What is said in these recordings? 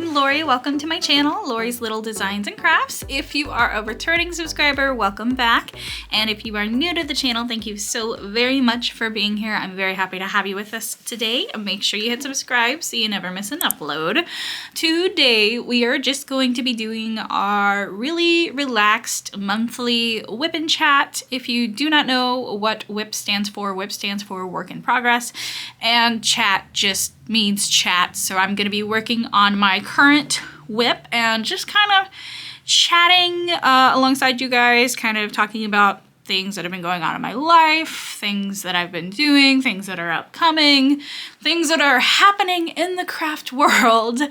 I'm Lori. Welcome to my channel, Lori's Little Designs and Crafts. If you are a returning subscriber, welcome back. And if you are new to the channel, thank you so very much for being here. I'm very happy to have you with us today. Make sure you hit subscribe so you never miss an upload. Today, we are just going to be doing our really relaxed monthly WIP and Chat. If you do not know what WIP stands for Work in Progress, and Chat just means chat. So I'm going to be working on my current WIP and just kind of chatting alongside you guys, kind of talking about things that have been going on in my life, things that I've been doing, things that are upcoming, things that are happening in the craft world,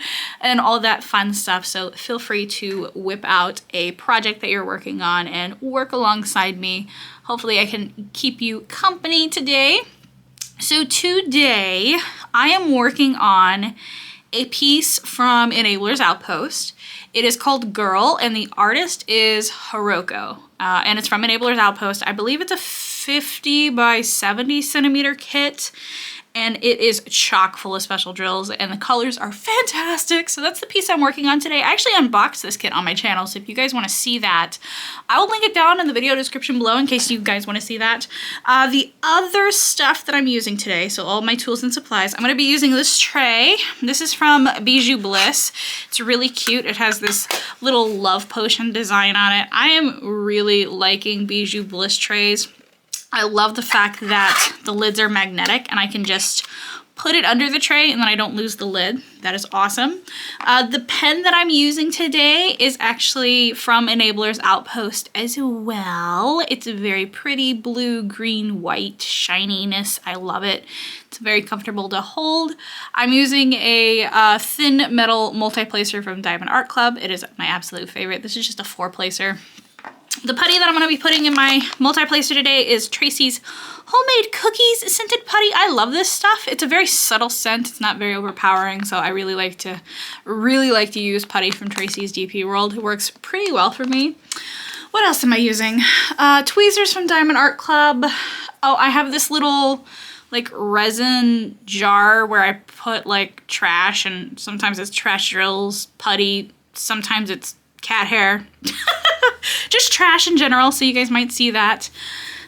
and all that fun stuff. So feel free to whip out a project that you're working on and work alongside me. Hopefully I can keep you company today. So today I am working on a piece from Enabler's Outpost. It is called Girl, and the artist is Hiroko. And it's from Enabler's Outpost. I believe it's a 50 by 70 centimeter kit, and it is chock full of special drills, and the colors are fantastic. So that's the piece I'm working on today. I actually unboxed this kit on my channel, so if you guys want to see that, I will link it down in the video description below in case you guys want to see that. The other stuff that I'm using today, so all my tools and supplies, I'm going to be using this tray. This is from Bijou Bliss. It's really cute. It has this little love potion design on it. I am really liking Bijou Bliss trays. I love the fact that the lids are magnetic and I can just put it under the tray and then I don't lose the lid. That is awesome. The pen that I'm using today is actually from Enabler's Outpost as well. It's a very pretty blue, green, white shininess. I love it. It's very comfortable to hold. I'm using a thin metal multi-placer from Diamond Art Club. It is my absolute favorite. This is just a 4-placer. The putty that I'm going to be putting in my multi-placer today is Tracy's Homemade Cookies Scented Putty. I love this stuff. It's a very subtle scent. It's not very overpowering, so I really like to use putty from Tracy's DP World. It works pretty well for me. What else am I using? Tweezers from Diamond Art Club. Oh, I have this little like resin jar where I put like trash, and sometimes it's trash drills, putty, sometimes it's cat hair. Just trash in general, so you guys might see that.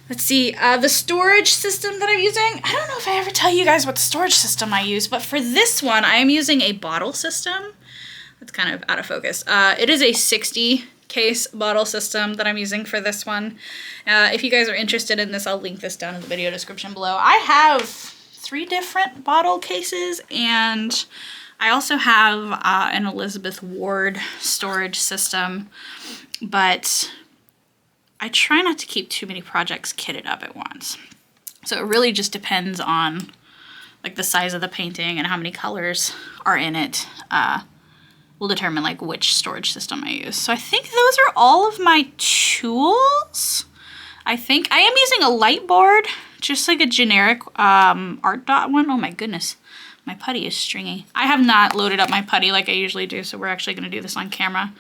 Let's see, the storage system that I'm using. I don't know if I ever tell you guys what storage system I use, but for this one, I am using a bottle system. That's kind of out of focus. It is a 60 case bottle system that I'm using for this one. If you guys are interested in this, I'll link this down in the video description below. I have 3 different bottle cases, and I also have an Elizabeth Ward storage system, but I try not to keep too many projects kitted up at once. So it really just depends on like the size of the painting and how many colors are in it will determine like which storage system I use. So I think those are all of my tools. I think I am using a light board, just like a generic art dot one. Oh my goodness. My putty is stringy. I have not loaded up my putty like I usually do, so we're actually going to do this on camera.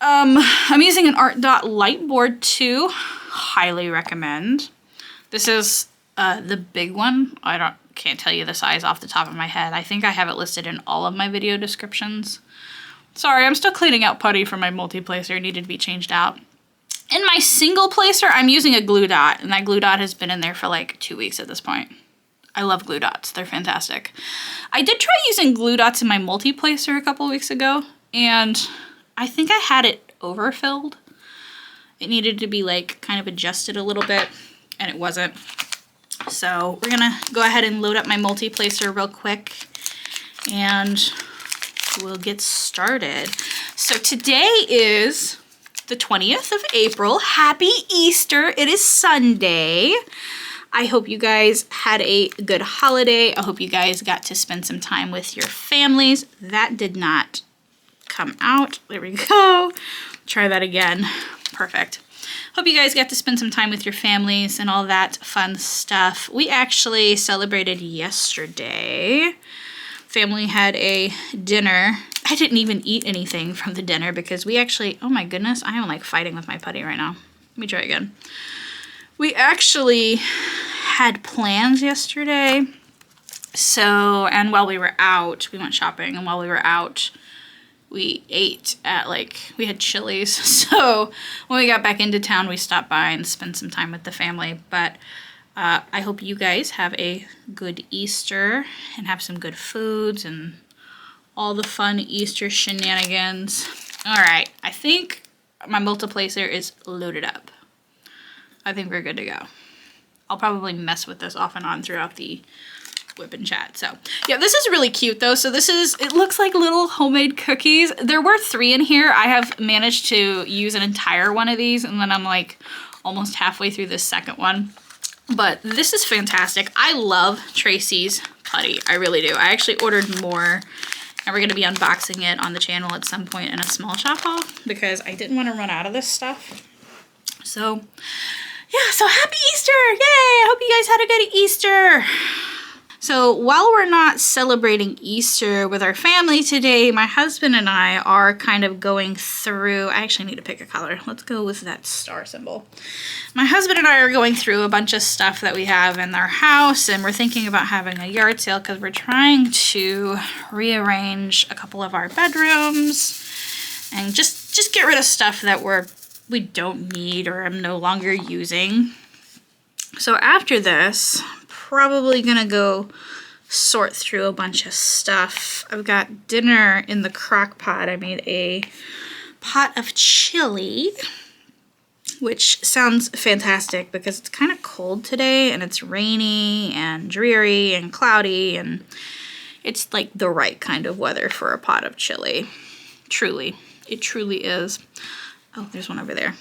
I'm using an Art Dot light board too. Highly recommend. This is the big one. Can't tell you the size off the top of my head. I think I have it listed in all of my video descriptions. Sorry, I'm still cleaning out putty from my multi-placer. It needed to be changed out. In my single placer, I'm using a glue dot, and that glue dot has been in there for like 2 weeks at this point. I love glue dots. They're fantastic. I did try using glue dots in my multi-placer a couple weeks ago, and I think I had it overfilled. It needed to be like kind of adjusted a little bit, and it wasn't. So we're gonna go ahead and load up my multi-placer real quick, and we'll get started. So today is the 20th of April. Happy Easter. It is Sunday. I hope you guys had a good holiday. I hope you guys got to spend some time with your families. That did not come out. There we go. Try that again. Perfect. Hope you guys got to spend some time with your families and all that fun stuff. We actually celebrated yesterday. Family had a dinner. I didn't even eat anything from the dinner because we actually, oh my goodness, I am like fighting with my putty right now. Let me try again. We actually had plans yesterday. So, and while we were out, we went shopping, and while we were out, we ate at we had Chili's. So when we got back into town, we stopped by and spent some time with the family. But I hope you guys have a good Easter and have some good foods and all the fun Easter shenanigans. All right, I think my multiplacer is loaded up. I think we're good to go. I'll probably mess with this off and on throughout the WIP Chat. So yeah, this is really cute though. So it looks like little homemade cookies. There were 3 in here. I have managed to use an entire one of these, and then I'm like almost halfway through this second one. But this is fantastic. I love Tracy's putty. I really do. I actually ordered more, and we're going to be unboxing it on the channel at some point in a small shop haul because I didn't want to run out of this stuff. So yeah, so happy Easter! Yay! I hope you guys had a good Easter. So while we're not celebrating Easter with our family today, my husband and I are kind of going through, I actually need to pick a color. Let's go with that star symbol. My husband and I are going through a bunch of stuff that we have in our house, and we're thinking about having a yard sale because we're trying to rearrange a couple of our bedrooms and just get rid of stuff that we don't need or am no longer using. So after this, probably gonna go sort through a bunch of stuff. I've got dinner in the crock pot. I made a pot of chili, which sounds fantastic because it's kind of cold today and it's rainy and dreary and cloudy, and it's like the right kind of weather for a pot of chili. Truly, it truly is. Oh, there's one over there.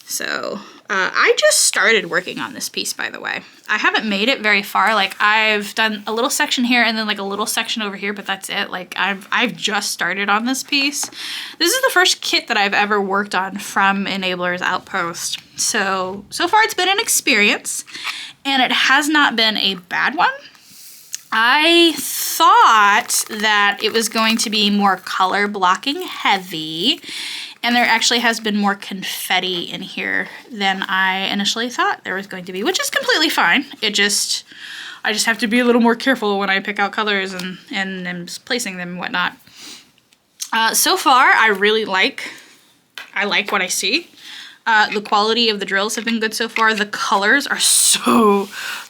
So I just started working on this piece, by the way. I haven't made it very far. Like, I've done a little section here and then like a little section over here, but that's it. Like, I've just started on this piece. This is the first kit that I've ever worked on from Enabler's Outpost. So far it's been an experience, and it has not been a bad one. I thought that it was going to be more color blocking heavy, and there actually has been more confetti in here than I initially thought there was going to be, which is completely fine. I just have to be a little more careful when I pick out colors and am placing them and whatnot. So far, I like what I see. The quality of the drills have been good so far. The colors are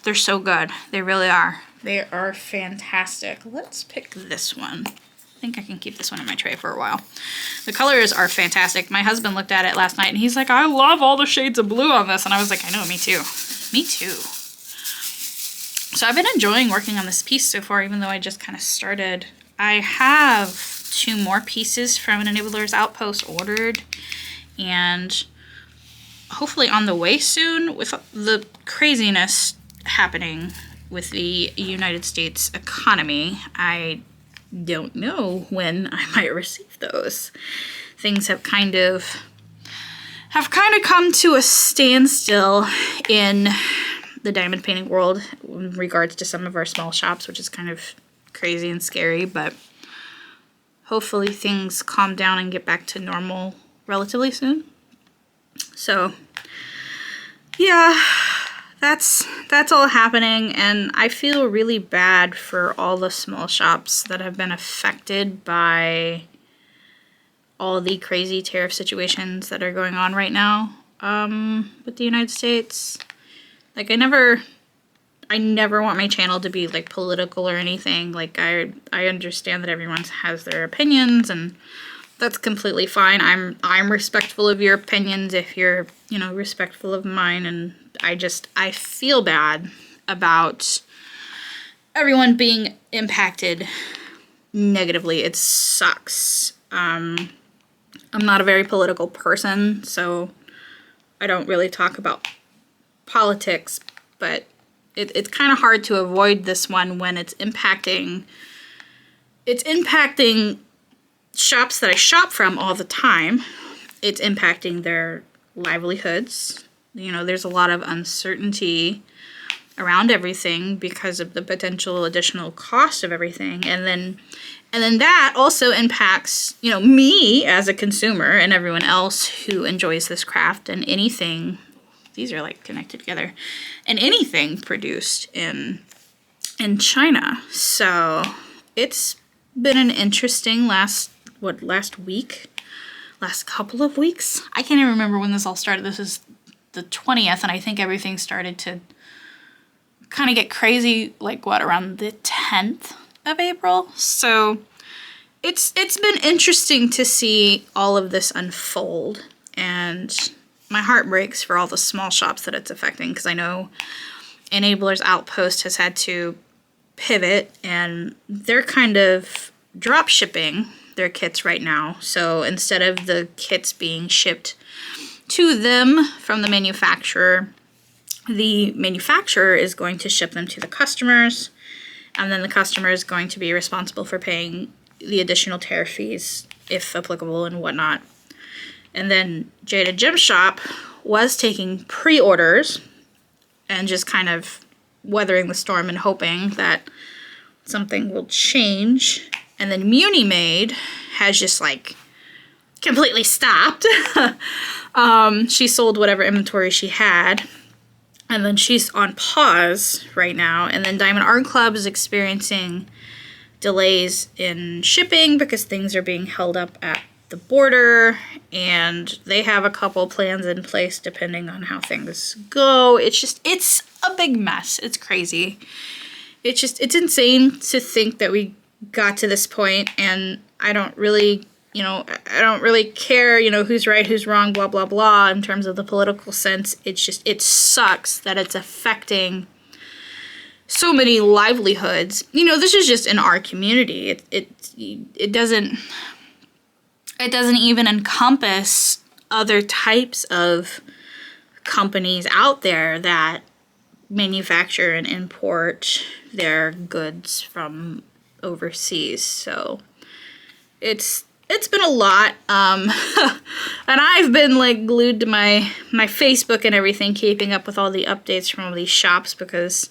they're so good. They really are. They are fantastic. Let's pick this one. I think I can keep this one in my tray for a while. The colors are fantastic. My husband looked at it last night and he's like, I love all the shades of blue on this. And I was like, I know, me too. Me too. So I've been enjoying working on this piece so far, even though I just kind of started. I have 2 more pieces from an Enabler's Outpost ordered, and hopefully on the way soon. With the craziness happening with the United States economy, I don't know when I might receive those. Things have kind of come to a standstill in the diamond painting world in regards to some of our small shops, which is kind of crazy and scary, but hopefully things calm down and get back to normal relatively soon. So yeah, that's all happening, and I feel really bad for all the small shops that have been affected by all the crazy tariff situations that are going on right now with the United States. Like, I never want my channel to be like political or anything. Like, I understand that everyone has their opinions, and that's completely fine. I'm respectful of your opinions if you're, respectful of mine, and I feel bad about everyone being impacted negatively. It sucks. I'm not a very political person, so I don't really talk about politics, but it's kind of hard to avoid this one when it's impacting shops that I shop from all the time. It's impacting their livelihoods. There's a lot of uncertainty around everything because of the potential additional cost of everything. And then that also impacts, me as a consumer and everyone else who enjoys this craft and anything. These are like connected together, and anything produced in China. So it's been an interesting last what, last couple of weeks? I can't even remember when this all started. This is the 20th, and I think everything started to kind of get crazy, like what, around the 10th of April? So it's been interesting to see all of this unfold, and my heart breaks for all the small shops that it's affecting, because I know Enabler's Outpost has had to pivot, and they're kind of drop shipping their kits right now. So instead of the kits being shipped to them from the manufacturer is going to ship them to the customers, and then the customer is going to be responsible for paying the additional tariff fees, if applicable, and whatnot. And then Jada Gem Shop was taking pre-orders and just kind of weathering the storm and hoping that something will change. And then Munimade has just like completely stopped. She sold whatever inventory she had, and then she's on pause right now. And then Diamond Art Club is experiencing delays in shipping because things are being held up at the border, and they have a couple plans in place depending on how things go. It's a big mess. It's crazy. It's insane to think that we got to this point, and I don't really care, who's right, who's wrong, blah, blah, blah, in terms of the political sense. It sucks that it's affecting so many livelihoods. This is just in our community. It doesn't even encompass other types of companies out there that manufacture and import their goods from overseas. So it's been a lot, and I've been like glued to my Facebook and everything, keeping up with all the updates from all these shops, because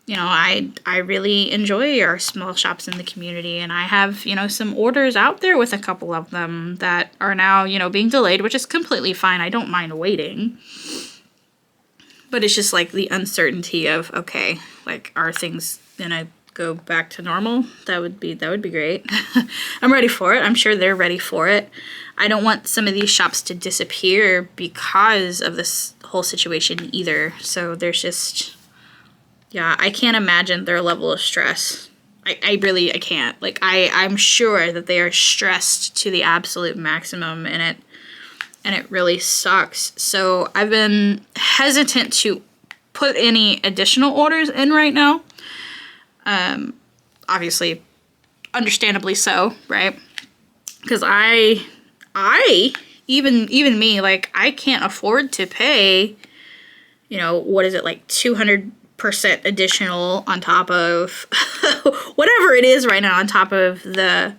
I really enjoy our small shops in the community, and I have some orders out there with a couple of them that are now being delayed, which is completely fine. I don't mind waiting, but it's just like the uncertainty of, okay, like, are things gonna go back to normal? That would be great. I'm ready for it. I'm sure they're ready for it. I don't want some of these shops to disappear because of this whole situation either. So there's just, yeah, I can't imagine their level of stress. I can't. Like, I'm sure that they are stressed to the absolute maximum, and it really sucks. So I've been hesitant to put any additional orders in right now. Obviously, understandably so, right? Because even me, like, I can't afford to pay, what is it, like 200% additional on top of whatever it is right now, on top of the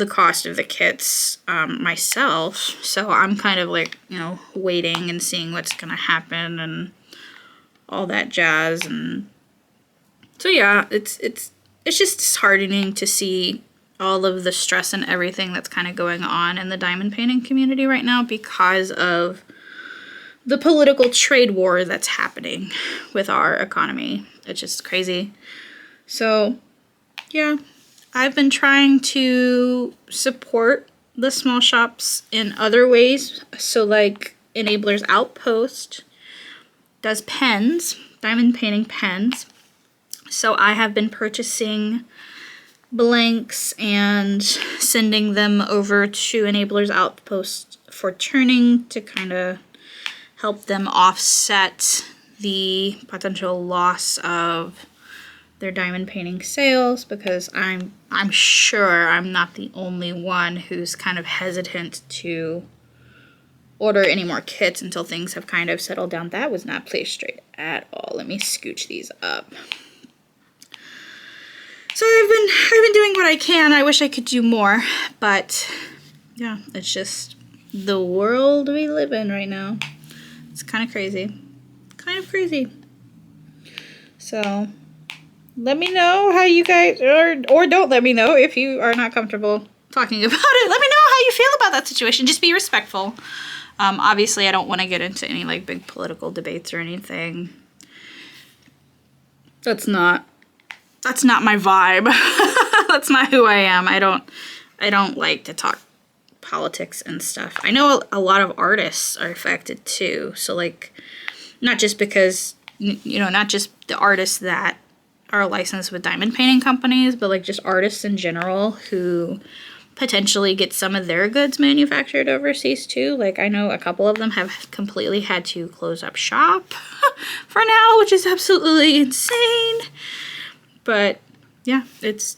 cost of the kits myself. So I'm kind of like, waiting and seeing what's gonna happen and all that jazz. And so yeah, it's just disheartening to see all of the stress and everything that's kind of going on in the diamond painting community right now because of the political trade war that's happening with our economy. It's just crazy. So yeah, I've been trying to support the small shops in other ways. So like Enabler's Outpost does pens, diamond painting pens. So I have been purchasing blanks and sending them over to Enabler's Outpost for turning to kind of help them offset the potential loss of their diamond painting sales, because I'm sure I'm not the only one who's kind of hesitant to order any more kits until things have kind of settled down. That was not placed straight at all. Let me scooch these up. So I've been doing what I can. I wish I could do more, but yeah, it's just the world we live in right now. It's kind of crazy. Kind of crazy. So let me know how you guys, or don't let me know if you are not comfortable talking about it. Let me know how you feel about that situation. Just be respectful. Obviously, I don't want to get into any like big political debates or anything. That's not my vibe. That's not who I am. I I don't like to talk politics and stuff. I know a lot of artists are affected too. So like, not just because, you know, not just the artists that are licensed with diamond painting companies, but like just artists in general who potentially get some of their goods manufactured overseas too. Like I know a couple of them have completely had to close up shop for now, which is absolutely insane. But yeah, it's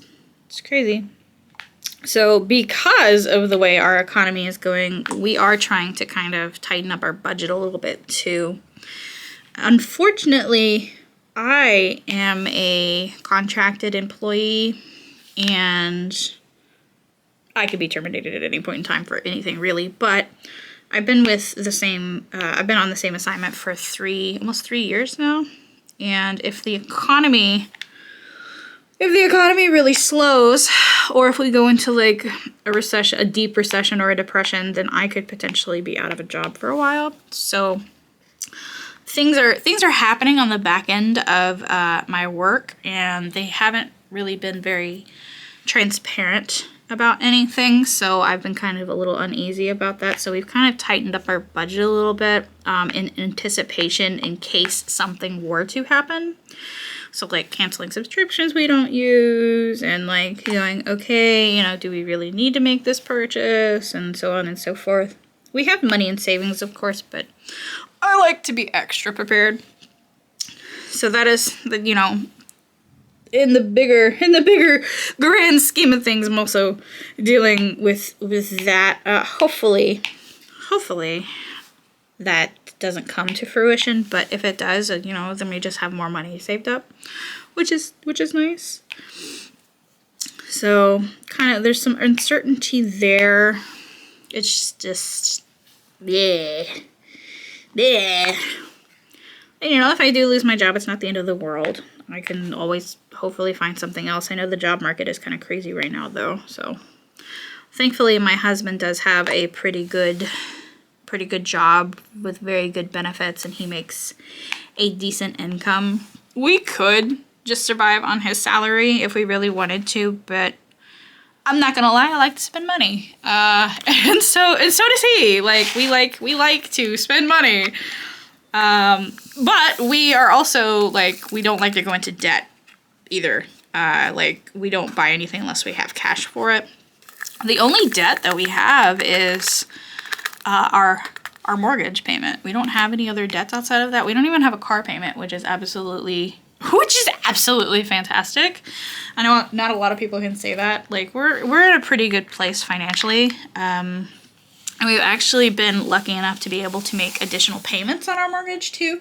crazy. So because of the way our economy is going, we are trying to kind of tighten up our budget a little bit too. Unfortunately, I am a contracted employee and I could be terminated at any point in time for anything really, but I've been with the same, I've been on the same assignment for almost 3 years now. And if the economy really slows, or if we go into like a recession, a deep recession or a depression, then I could potentially be out of a job for a while. So things are happening on the back end of my work, and they haven't really been very transparent about anything. So I've been kind of a little uneasy about that. So we've kind of tightened up our budget a little bit in anticipation in case something were to happen. So like canceling subscriptions we don't use, and like going, okay, you know, do we really need to make this purchase, and so on and so forth. We have money in savings, of course, but I like to be extra prepared. So that is, you know, in the bigger grand scheme of things, I'm also dealing with that. Hopefully that doesn't come to fruition, but if it does, you know, then we just have more money saved up, which is nice. So kind of there's some uncertainty there. It's just yeah. And, you know, if I do lose my job, it's not the end of the world. I can always hopefully find something else. I know the job market is kind of crazy right now though, so thankfully my husband does have a pretty good job with very good benefits, and he makes a decent income. We could just survive on his salary if we really wanted to, but I'm not gonna lie, I like to spend money. And so does he. Like we like to spend money. But we are also like, we don't like to go into debt either. Like we don't buy anything unless we have cash for it. The only debt that we have is our mortgage payment. We don't have any other debts outside of that. We don't even have a car payment, which is absolutely fantastic. I know not a lot of people can say that. Like we're in a pretty good place financially. And we've actually been lucky enough to be able to make additional payments on our mortgage too.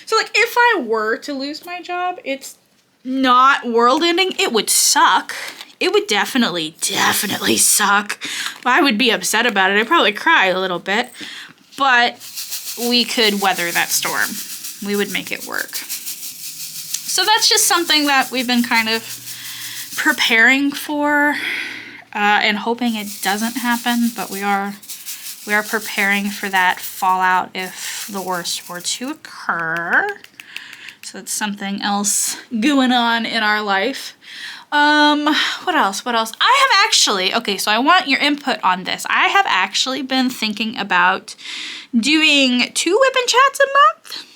So like if I were to lose my job, it's not world ending. It would suck. It would definitely suck. I would be upset about it. I'd probably cry a little bit, but we could weather that storm. We would make it work. So that's just something that we've been kind of preparing for and hoping it doesn't happen, but we are preparing for that fallout if the worst were to occur. So it's something else going on in our life. What else? I have actually, okay, so I want your input on this. I have actually been thinking about doing 2 whip and chats a month,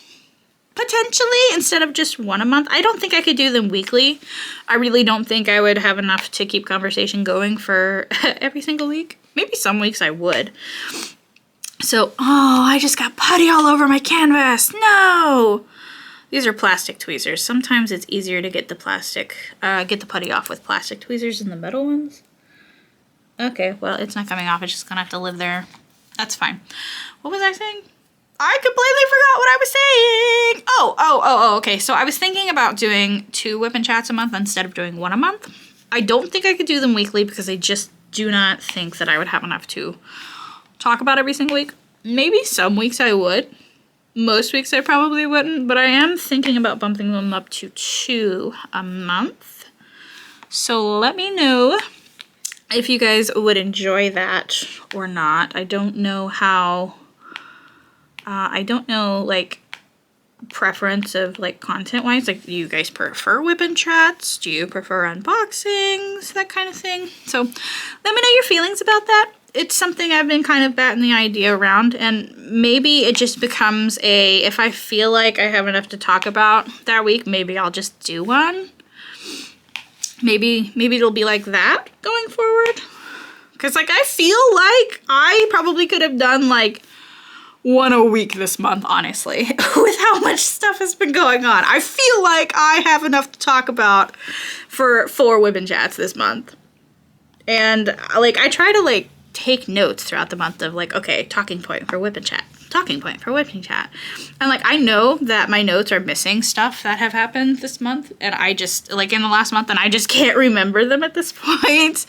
potentially, instead of just 1 a month. I don't think I could do them weekly. I really don't think I would have enough to keep conversation going for every single week. Maybe some weeks I would. So, oh, I just got putty all over my canvas. No! These are plastic tweezers. Sometimes it's easier to get the putty off with plastic tweezers than the metal ones. Okay, well, it's not coming off. It's just gonna have to live there. That's fine. What was I saying? I completely forgot what I was saying. Oh, okay. So I was thinking about doing 2 whip and chats a month instead of doing 1 a month. I don't think I could do them weekly because I just do not think that I would have enough to talk about every single week. Maybe some weeks I would. Most weeks I probably wouldn't, but I am thinking about bumping them up to 2 a month. So let me know if you guys would enjoy that or not. I don't know how, like, preference of like content wise. Like, do you guys prefer WIP chats? Do you prefer unboxings? That kind of thing. So let me know your feelings about that. It's something I've been kind of batting the idea around, and maybe it just becomes if I feel like I have enough to talk about that week, maybe I'll just do one. Maybe it'll be like that going forward. Because like I feel like I probably could have done like one a week this month, honestly, with how much stuff has been going on. I feel like I have enough to talk about for 4 WIP chats this month. And like I try to like take notes throughout the month of like, okay, talking point for WIP chat, talking point for WIP chat. And like I know that my notes are missing stuff that have happened this month, and I just like in the last month, and I just can't remember them at this point.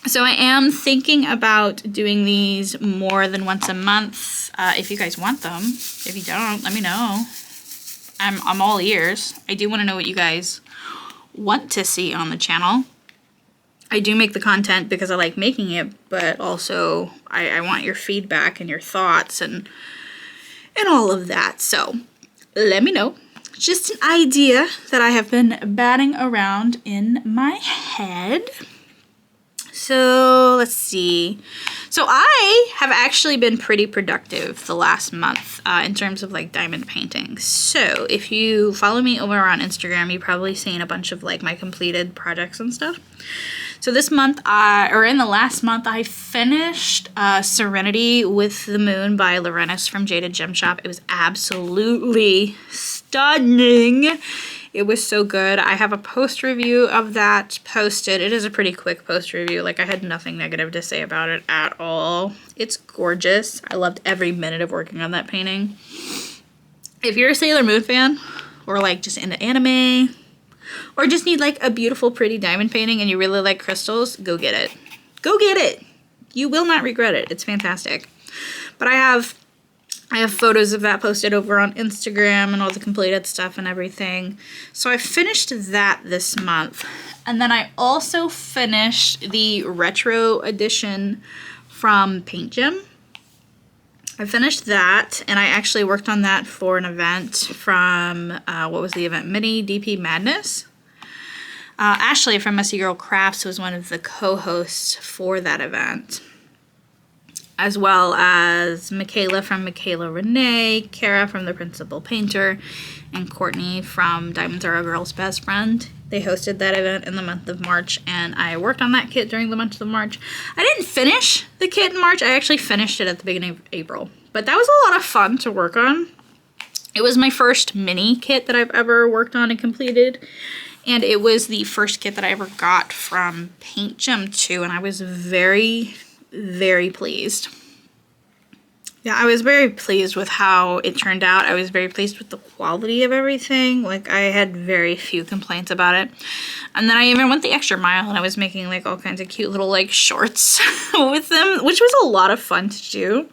So I am thinking about doing these more than once a month. If you guys want them. If you don't, let me know. I'm all ears. I do want to know what you guys want to see on the channel. I do make the content because I like making it, but also I want your feedback and your thoughts and all of that. So let me know. Just an idea that I have been batting around in my head. So let's see. So I have actually been pretty productive the last month in terms of like diamond painting. So if you follow me over on Instagram, you've probably seen a bunch of like my completed projects and stuff. So this month, or in the last month, I finished Serenity with the Moon by Lorenis from Jaded Gem Shop. It was absolutely stunning. It was so good. I have a post review of that posted. It is a pretty quick post review. Like I had nothing negative to say about it at all. It's gorgeous. I loved every minute of working on that painting. If you're a Sailor Moon fan, or like just into anime, or just need like a beautiful, pretty diamond painting and you really like crystals, go get it. Go get it. You will not regret it. It's fantastic. But I have photos of that posted over on Instagram and all the completed stuff and everything. So I finished that this month. And then I also finished the retro edition from Paint Gem. I finished that, and I actually worked on that for an event from, what was the event? Mini DP Madness. Ashley from Messy Girl Crafts was one of the co-hosts for that event, as well as Michaela from Michaela Renee, Kara from The Principal Painter, and Courtney from Diamonds Are a Girl's Best Friend. They hosted that event in the month of March, and I worked on that kit during the month of March. I didn't finish the kit in March. I actually finished it at the beginning of April, but that was a lot of fun to work on. It was my first mini kit that I've ever worked on and completed, and it was the first kit that I ever got from Paint Gem too, and I was very, very pleased. Yeah, I was very pleased with how it turned out. I was very pleased with the quality of everything. Like, I had very few complaints about it. And then I even went the extra mile, and I was making like all kinds of cute little like shorts with them, which was a lot of fun to do.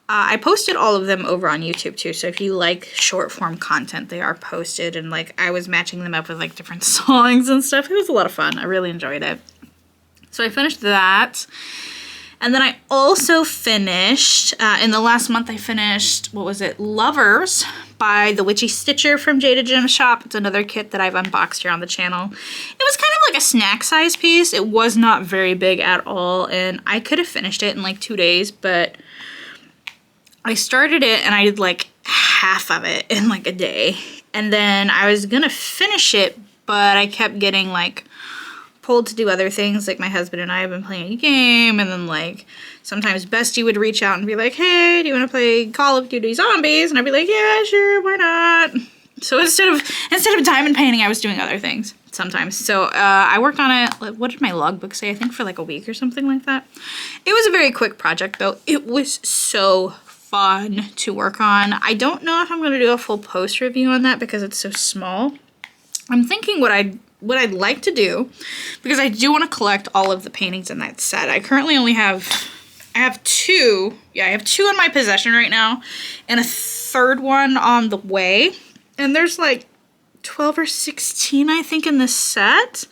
I posted all of them over on YouTube too, so if you like short form content, they are posted, and like I was matching them up with like different songs and stuff. It was a lot of fun. I really enjoyed it. So I finished that. And then I also finished, in the last month I finished, what was it, Lovers by the Witchy Stitcher from Jaded Gem Shop. It's another kit that I've unboxed here on the channel. It was kind of like a snack size piece. It was not very big at all, and I could have finished it in like 2 days, but I started it and I did like half of it in like a day. And then I was gonna finish it, but I kept getting like pulled to do other things. Like my husband and I have been playing a game, and then like sometimes Bestie would reach out and be like, hey, do you want to play Call of Duty Zombies? And I'd be like, yeah, sure, why not? So instead of diamond painting, I was doing other things sometimes. So I worked on it, what did my logbook say? I think for like a week or something like that. It was a very quick project though. It was so fun to work on. I don't know if I'm going to do a full post review on that because it's so small. I'm thinking what I'd like to do, because I do want to collect all of the paintings in that set. I currently only have, I have two in my possession right now, and a third one on the way. And there's like 12 or 16, I think, in this set.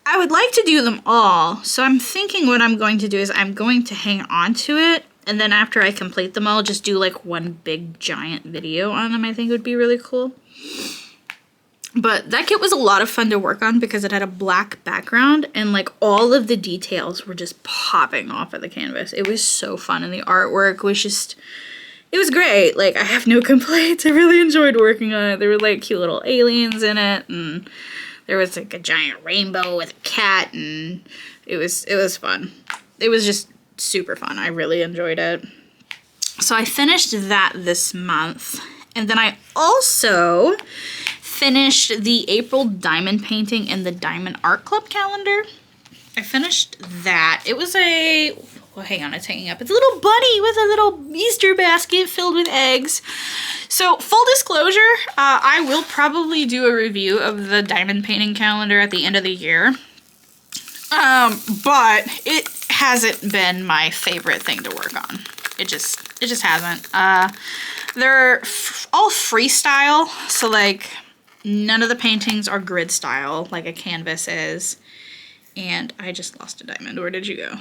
I would like to do them all, so I'm thinking what I'm going to do is I'm going to hang on to it And then after I complete them, I'll just do like one big giant video on them. I think would be really cool. But that kit was a lot of fun to work on because it had a black background and like all of the details were just popping off of the canvas. It was so fun and the artwork was just, it was great. Like I have no complaints. I really enjoyed working on it. There were like cute little aliens in it and there was like a giant rainbow with a cat and it was fun. It was just super fun. I really enjoyed it. So I finished that this month. And then I also finished the April diamond painting in the Diamond Art Club calendar. I finished that. It was a, well, hang on, it's hanging up. It's a little bunny with a little Easter basket filled with eggs. So full disclosure, I will probably do a review of the diamond painting calendar at the end of the year. But it hasn't been my favorite thing to work on. It just hasn't. They're all freestyle, so like none of the paintings are grid style like a canvas is. And I just lost a diamond. Where did you go?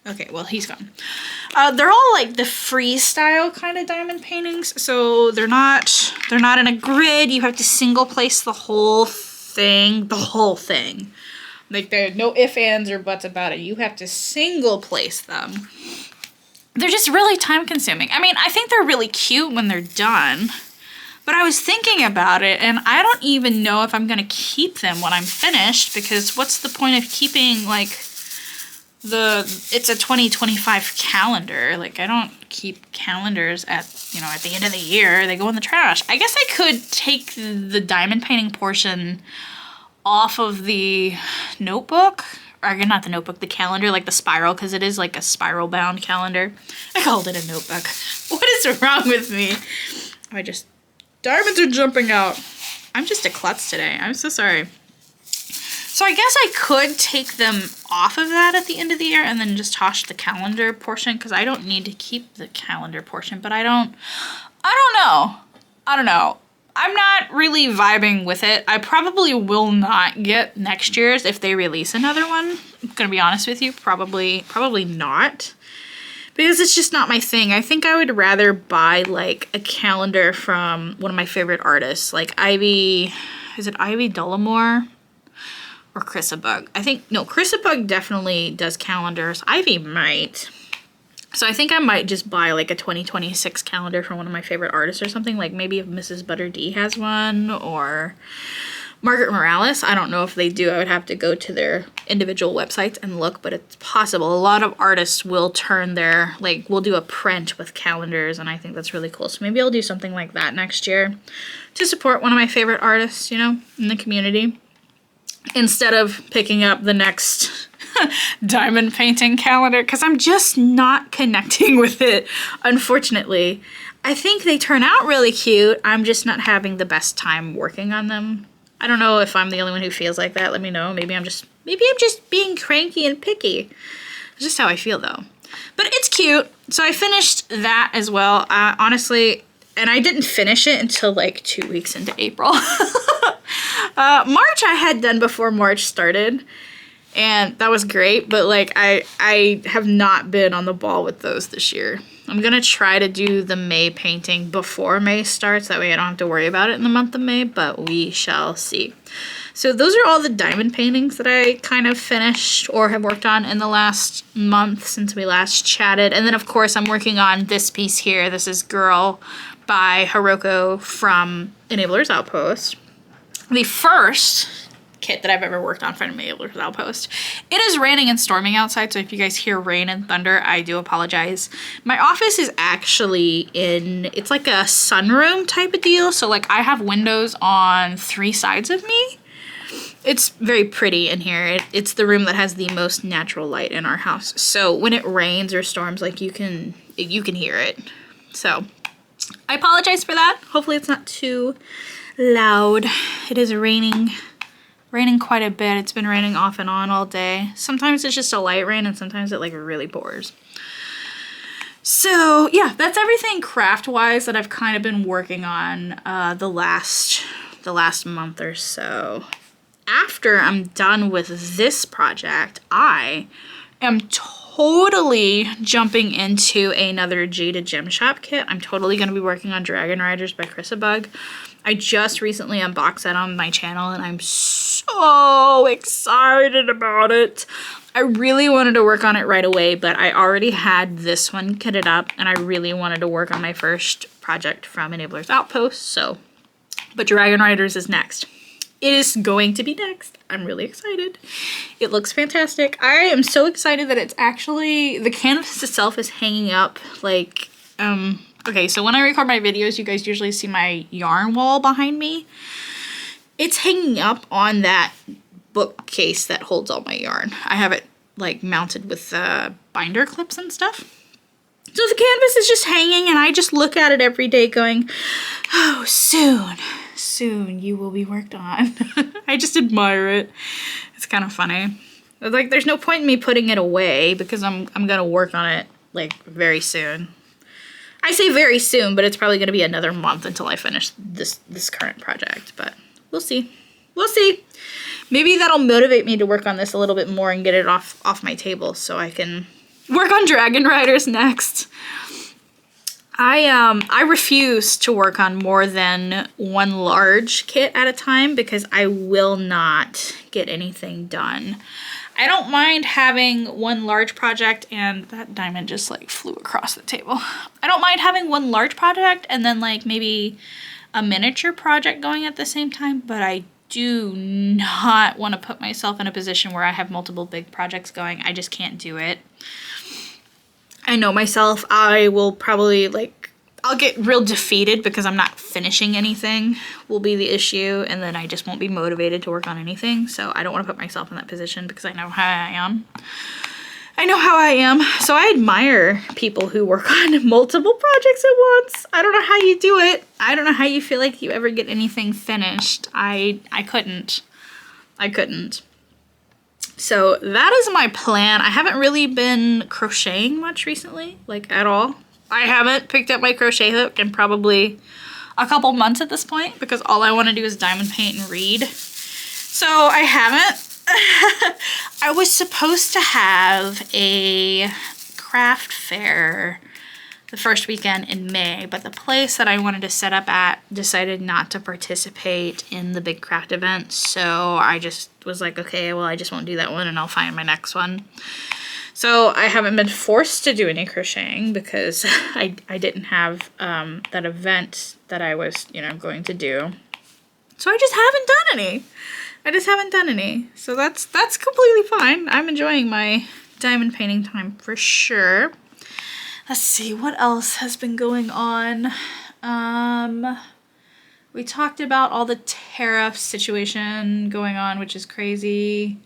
Okay, well, he's gone. They're all like the freestyle kind of diamond paintings. So they're not in a grid. You have to single place the whole thing. Like there's no ifs, ands, or buts about it. You have to single place them. They're just really time consuming. I mean, I think they're really cute when they're done. But I was thinking about it, and I don't even know if I'm going to keep them when I'm finished, because what's the point of keeping, like, it's a 2025 calendar. Like, I don't keep calendars at the end of the year. They go in the trash. I guess I could take the diamond painting portion off of the notebook, or not the notebook, the calendar, like the spiral, because it is like a spiral bound calendar. I called it a notebook. What is wrong with me? Diamonds are jumping out. I'm just a klutz today. I'm so sorry. So I guess I could take them off of that at the end of the year and then just toss the calendar portion, because I don't need to keep the calendar portion, but I don't know. I'm not really vibing with it. I probably will not get next year's if they release another one. I'm gonna be honest with you, probably not. Because it's just not my thing. I think I would rather buy like a calendar from one of my favorite artists, like Ivy, is it Ivy Dullamore or Chrisabug? Chrisabug definitely does calendars. Ivy might. So I think I might just buy like a 2026 calendar from one of my favorite artists or something, like maybe if Mrs. Butter D has one or Margaret Morales. I don't know if they do. I would have to go to their individual websites and look, but it's possible. A lot of artists will we'll do a print with calendars, and I think that's really cool. So maybe I'll do something like that next year to support one of my favorite artists, in the community, instead of picking up the next diamond painting calendar, because I'm just not connecting with it, unfortunately. I think they turn out really cute. I'm just not having the best time working on them. I don't know if I'm the only one who feels like that. Let me know. Maybe I'm just being cranky and picky. It's just how I feel, though. But it's cute. So I finished that as well. Honestly, and I didn't finish it until like 2 weeks into April. March I had done before March started, and that was great. But like I have not been on the ball with those this year. I'm gonna try to do the May painting before May starts. That way I don't have to worry about it in the month of May, but we shall see. So those are all the diamond paintings that I kind of finished or have worked on in the last month since we last chatted. And then of course I'm working on this piece here. This is Girl by Hiroko from Enabler's Outpost. The first kit that I've ever worked on for Enabler's Outpost. It is raining and storming outside, so if you guys hear rain and thunder, I do apologize. My office is actually it's like a sunroom type of deal, so like I have windows on 3 sides of me. It's very pretty in here. It's the room that has the most natural light in our house. So when it rains or storms, like you can hear it. So I apologize for that. Hopefully it's not too loud. It is raining quite a bit. It's been raining off and on all day. Sometimes it's just a light rain and sometimes it like really pours. So yeah, that's everything craft-wise that I've kind of been working on the last month or so. After I'm done with this project, I am totally jumping into another Jada Gem Shop kit. I'm totally going to be working on Dragon Riders by Chrisabug. I just recently unboxed that on my channel and I'm so excited about it. I really wanted to work on it right away, but I already had this one kitted up and I really wanted to work on my first project from Enabler's Outpost. So, but Dragon Riders is next. It is going to be next. I'm really excited. It looks fantastic. I am so excited that it's actually, the canvas itself is hanging up like, okay, so when I record my videos, you guys usually see my yarn wall behind me. It's hanging up on that bookcase that holds all my yarn. I have it like mounted with binder clips and stuff. So the canvas is just hanging and I just look at it every day going, oh, soon you will be worked on. I just admire it. It's kind of funny. Like there's no point in me putting it away because I'm gonna work on it like very soon. I say very soon, but it's probably gonna be another month until I finish this current project, but we'll see. We'll see. Maybe that'll motivate me to work on this a little bit more and get it off my table so I can work on Dragon Riders next. I refuse to work on more than one large kit at a time because I will not get anything done. I don't mind having one large project, and that diamond just like flew across the table. I don't mind having one large project and then like maybe a miniature project going at the same time, but I do not want to put myself in a position where I have multiple big projects going. I just can't do it. I know myself, I will probably like, I'll get real defeated because I'm not finishing anything will be the issue, and then I just won't be motivated to work on anything. So I don't want to put myself in that position because I know how I am. I know how I am. So I admire people who work on multiple projects at once. I don't know how you do it. I don't know how you feel like you ever get anything finished. I couldn't. So that is my plan. I haven't really been crocheting much recently, like at all. I haven't picked up my crochet hook in probably a couple months at this point because all I want to do is diamond paint and read. So I haven't. I was supposed to have a craft fair the first weekend in May, but the place that I wanted to set up at decided not to participate in the big craft event. So I just was like, okay, well, I just won't do that one and I'll find my next one. So I haven't been forced to do any crocheting because I didn't have that event that I was, going to do. So I just haven't done any. So that's completely fine. I'm enjoying my diamond painting time for sure. Let's see, what else has been going on? We talked about all the tariff situation going on, which is crazy.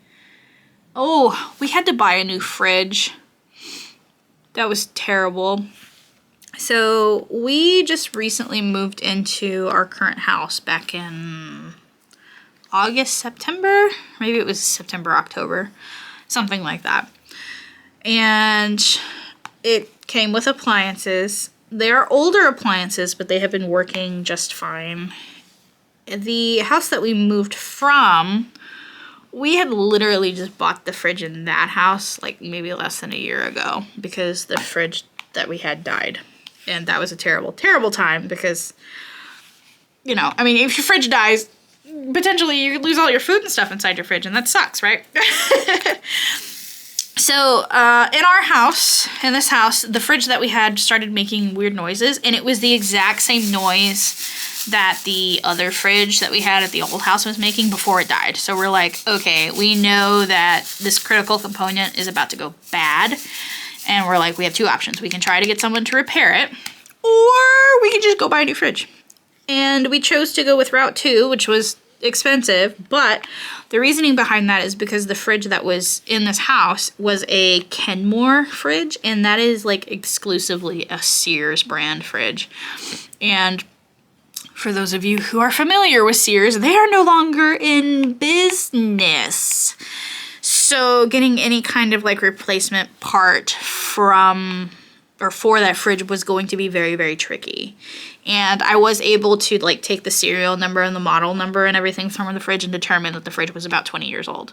Oh, we had to buy a new fridge. That was terrible. So we just recently moved into our current house back in August, September. Maybe it was September, October, something like that. And it came with appliances. They are older appliances, but they have been working just fine. The house that we moved from, we had literally just bought the fridge in that house like maybe less than a year ago because the fridge that we had died. And that was a terrible, terrible time because, if your fridge dies, potentially you could lose all your food and stuff inside your fridge, and that sucks, right? So, in this house, the fridge that we had started making weird noises, and it was the exact same noise that the other fridge that we had at the old house was making before it died. So we're like, okay, we know that this critical component is about to go bad, and we're like, we have two options. We can try to get someone to repair it, or we can just go buy a new fridge. And we chose to go with Route 2, which was expensive, but the reasoning behind that is because the fridge that was in this house was a Kenmore fridge, and that is like exclusively a Sears brand fridge. And for those of you who are familiar with Sears, they are no longer in business. So getting any kind of like replacement part from or for that fridge was going to be very, very tricky. And I was able to like take the serial number and the model number and everything from the fridge and determine that the fridge was about 20 years old.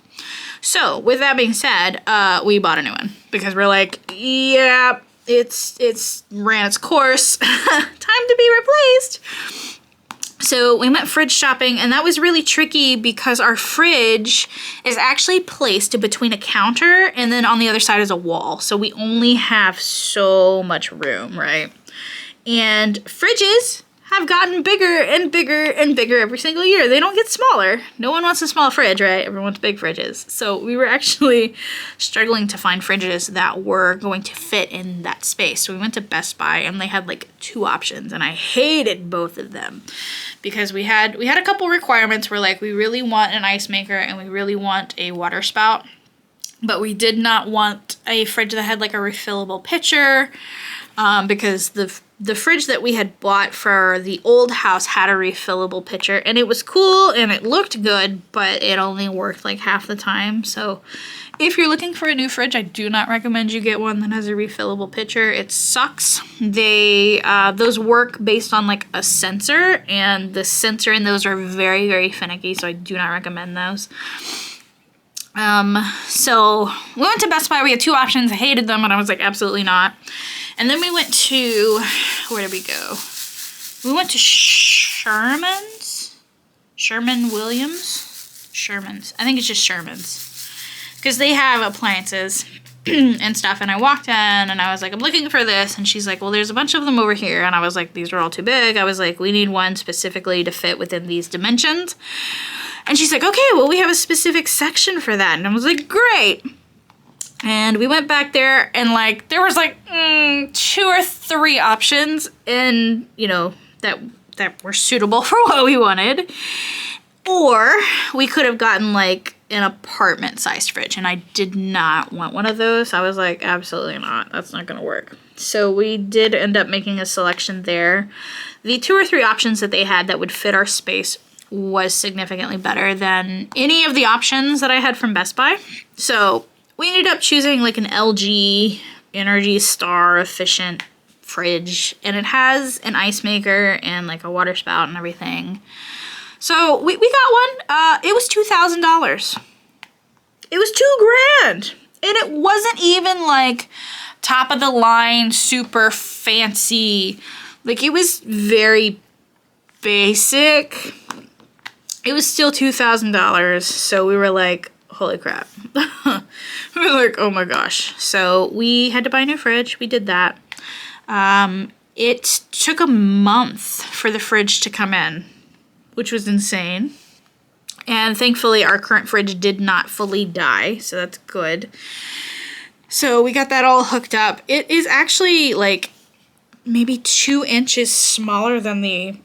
So with that being said, we bought a new one because we're like, yeah, it's ran its course. Time to be replaced. So we went fridge shopping, and that was really tricky because our fridge is actually placed between a counter and then on the other side is a wall. So we only have so much room, right? And fridges have gotten bigger and bigger and bigger every single year. They don't get smaller. No one wants a small fridge, right? Everyone wants big fridges. So we were actually struggling to find fridges that were going to fit in that space. So we went to Best Buy, and they had like 2 options, and I hated both of them because we had a couple requirements. We're like, we really want an ice maker and we really want a water spout, but we did not want a fridge that had like a refillable pitcher, because the fridge that we had bought for the old house had a refillable pitcher, and it was cool and it looked good, but it only worked like half the time. So if you're looking for a new fridge, I do not recommend you get one that has a refillable pitcher. It sucks. Those work based on like a sensor, and the sensor in those are very, very finicky, so I do not recommend those. So we went to Best Buy. We had 2 options. I hated them, and I was like, absolutely not. And then we went to, where did we go? We went to Sherman's? Sherman's. I think it's just Sherman's. Because they have appliances and stuff. And I walked in and I was like, I'm looking for this. And she's like, well, there's a bunch of them over here. And I was like, these are all too big. I was like, we need one specifically to fit within these dimensions. And she's like, okay, well, we have a specific section for that. And I was like, great. And we went back there, and like there was like 2 or 3 options, and you know, that were suitable for what we wanted. Or we could have gotten like an apartment sized fridge, and I did not want one of those. I was like, absolutely not. That's not gonna work. So we did end up making a selection there. The 2 or 3 options that they had that would fit our space was significantly better than any of the options that I had from Best Buy. So we ended up choosing like an LG Energy Star efficient fridge, and it has an ice maker and like a water spout and everything. So we got one. It was $2,000. It was $2,000, and it wasn't even like top of the line, super fancy. Like it was very basic. It was still $2,000. So we were like, holy crap. We were like, oh my gosh. So we had to buy a new fridge. We did that. It took a month for the fridge to come in, which was insane. And thankfully our current fridge did not fully die, so that's good. So we got that all hooked up. It is actually like maybe 2 inches smaller than the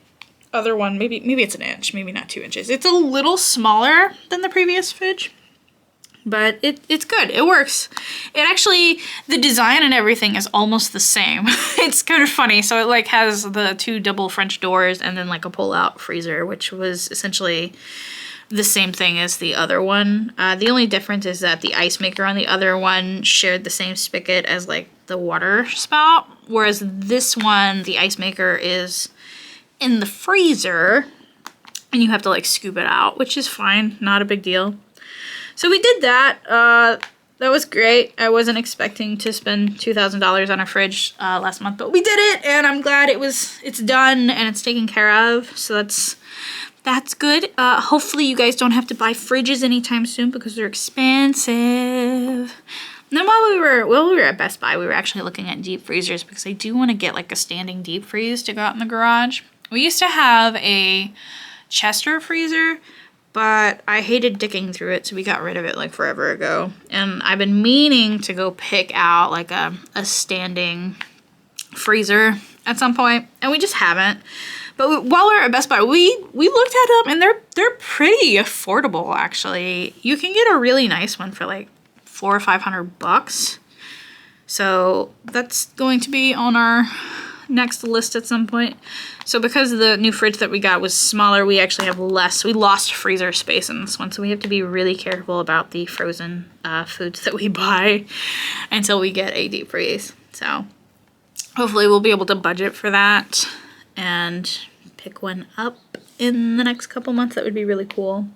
other one. Maybe it's an inch, maybe not 2 inches. It's a little smaller than the previous fridge, but it's good. It works. It actually, the design and everything is almost the same. It's kind of funny. So it like has the 2 double French doors and then like a pull-out freezer, which was essentially the same thing as the other one. The only difference is that the ice maker on the other one shared the same spigot as like the water spout, whereas this one, the ice maker is in the freezer and you have to like scoop it out, which is fine, not a big deal. So we did that. That was great. I wasn't expecting to spend $2,000 on a fridge last month, but we did it, and I'm glad it's done and it's taken care of. So that's good. Hopefully you guys don't have to buy fridges anytime soon because they're expensive. And then while we were at Best Buy, we were actually looking at deep freezers because I do want to get like a standing deep freeze to go out in the garage. We used to have a Chester freezer, but I hated digging through it, so we got rid of it like forever ago. And I've been meaning to go pick out like a standing freezer at some point, and we just haven't. But while we were at Best Buy, we looked at them, and they're pretty affordable actually. You can get a really nice one for like $400 or $500. So that's going to be on our next list at some point. So because the new fridge that we got was smaller, we actually have less. We lost freezer space in this one, so we have to be really careful about the frozen foods that we buy until we get a deep freeze. So hopefully we'll be able to budget for that and pick one up in the next couple months. That would be really cool.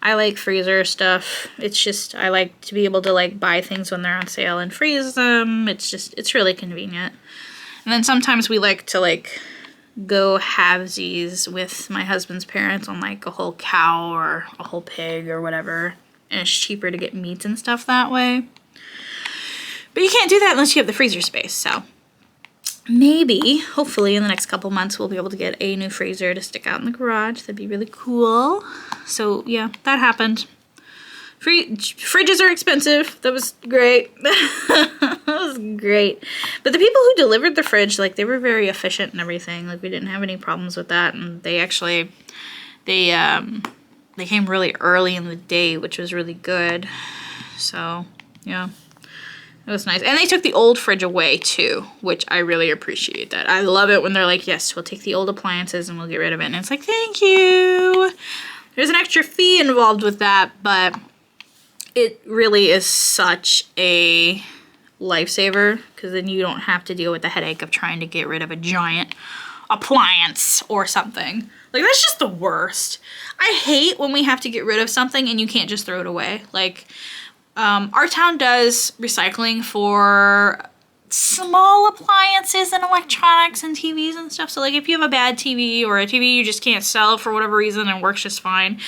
I like freezer stuff. It's just, I like to be able to like buy things when they're on sale and freeze them. It's really convenient. And then sometimes we like to like go halvesies with my husband's parents on like a whole cow or a whole pig or whatever. And it's cheaper to get meats and stuff that way. But you can't do that unless you have the freezer space, so. Maybe, hopefully, in the next couple months, we'll be able to get a new freezer to stick out in the garage. That'd be really cool. So, yeah, that happened. Fridges are expensive. That was great. That was great. But the people who delivered the fridge, like, they were very efficient and everything. Like, we didn't have any problems with that. And they actually, they came really early in the day, which was really good. So, yeah. It was nice. And they took the old fridge away too, which I really appreciate that. I love it when they're like, yes, we'll take the old appliances and we'll get rid of it. And it's like, thank you. There's an extra fee involved with that, but it really is such a lifesaver because then you don't have to deal with the headache of trying to get rid of a giant appliance or something. Like, that's just the worst. I hate when we have to get rid of something and you can't just throw it away. Like, our town does recycling for small appliances and electronics and TVs and stuff. So like if you have a bad TV or a TV you just can't sell for whatever reason and works just fine,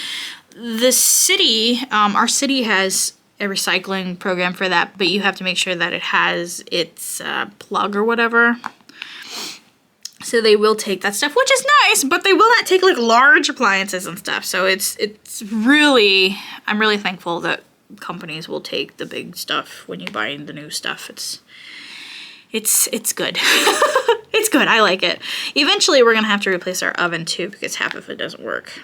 the city, our city has a recycling program for that, but you have to make sure that it has its plug or whatever. So they will take that stuff, which is nice, but they will not take like large appliances and stuff. So it's really, I'm really thankful that companies will take the big stuff when you buy the new stuff. It's good. It's good. I like it. Eventually we're gonna have to replace our oven too because half of it doesn't work.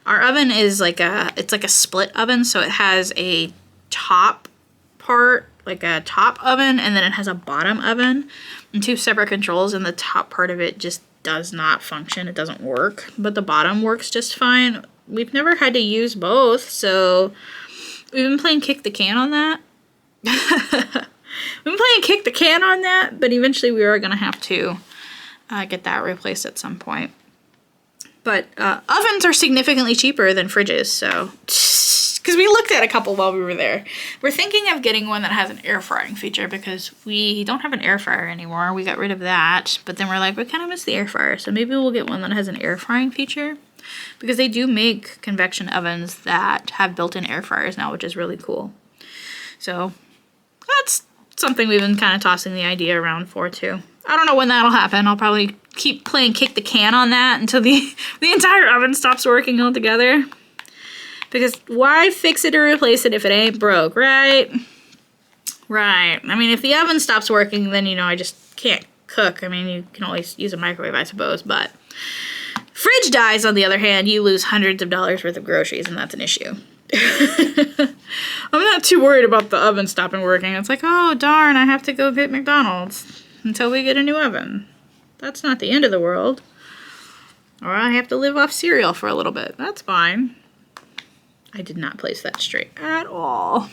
Our oven is like it's like a split oven, so it has a top part, like a top oven, and then it has a bottom oven and two separate controls, and the top part of it just does not function. It doesn't work, but the bottom works just fine. We've never had to use both, so we've been playing kick the can on that. We've been playing kick the can on that, but eventually we are going to have to get that replaced at some point. But ovens are significantly cheaper than fridges, so... Because we looked at a couple while we were there. We're thinking of getting one that has an air frying feature because we don't have an air fryer anymore. We got rid of that, but then we're like, we kind of miss the air fryer, so maybe we'll get one that has an air frying feature. Because they do make convection ovens that have built-in air fryers now, which is really cool. So that's something we've been kind of tossing the idea around for too. I don't know when that'll happen. I'll probably keep playing kick the can on that until the entire oven stops working altogether. Because why fix it or replace it if it ain't broke, right? Right. I mean, if the oven stops working, then, you know, I just can't cook. I mean, you can always use a microwave, I suppose, but... Fridge dies, on the other hand, you lose hundreds of dollars worth of groceries, and that's an issue. I'm not too worried about the oven stopping working. It's like, oh, darn, I have to go hit McDonald's until we get a new oven. That's not the end of the world. Or I have to live off cereal for a little bit. That's fine. I did not place that straight at all.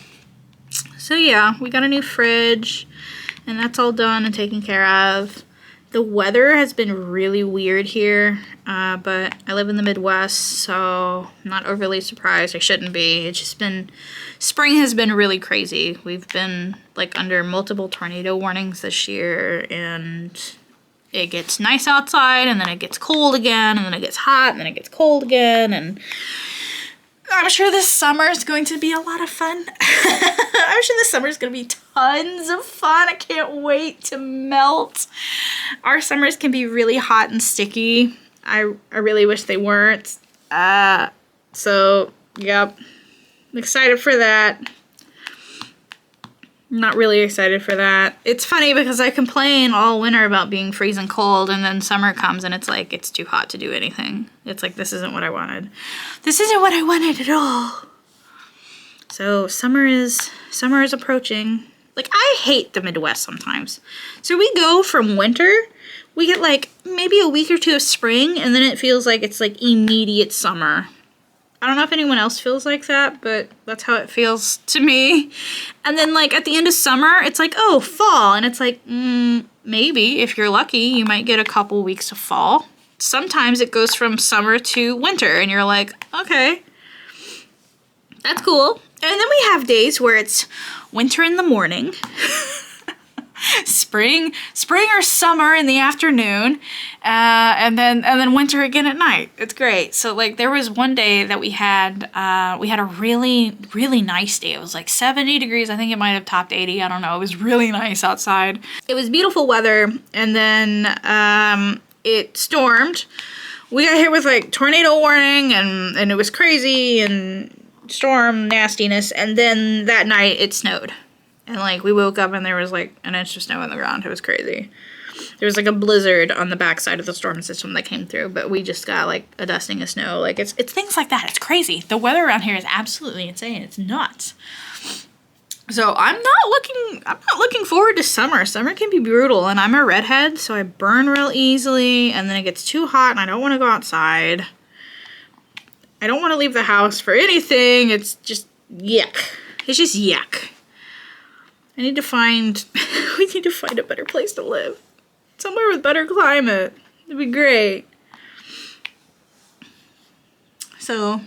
So yeah, we got a new fridge, and that's all done and taken care of. The weather has been really weird here, but I live in the Midwest, so I'm not overly surprised. I shouldn't be. It's just been, spring has been really crazy. We've been like under multiple tornado warnings this year, and it gets nice outside, and then it gets cold again, and then it gets hot, and then it gets cold again, and I'm sure this summer is going to be a lot of fun. I'm sure this summer is going to be tons of fun. I can't wait to melt. Our summers can be really hot and sticky. I really wish they weren't. So, yep. I'm excited for that. I'm not really excited for that. It's funny because I complain all winter about being freezing cold, and then summer comes and it's like, it's too hot to do anything. It's like, this isn't what I wanted. This isn't what I wanted at all. So summer is approaching. Like, I hate the Midwest sometimes. So we go from winter, we get like maybe a week or two of spring, and then it feels like it's like immediate summer. I don't know if anyone else feels like that, but that's how it feels to me. And then like at the end of summer, it's like, oh, fall. And it's like, maybe if you're lucky, you might get a couple weeks of fall. Sometimes it goes from summer to winter and you're like, okay, that's cool. And then we have days where it's winter in the morning, spring or summer in the afternoon, and then winter again at night. It's great. So like there was one day that we had a really, really nice day. It was like 70 degrees. I think it might have topped 80. I don't know. It was really nice outside. It was beautiful weather. And then it stormed. We got hit with like tornado warning and it was crazy and storm nastiness. And then that night it snowed. And like we woke up and there was like an inch of snow on the ground. It was crazy. There was like a blizzard on the backside of the storm system that came through, but we just got like a dusting of snow. Like it's things like that. It's crazy. The weather around here is absolutely insane. It's nuts. So I'm not looking forward to summer. Summer can be brutal, and I'm a redhead, so I burn real easily, and then it gets too hot and I don't want to go outside. I don't want to leave the house for anything. It's just yuck. It's just yuck. We need to find a better place to live. Somewhere with better climate. It'd be great. So,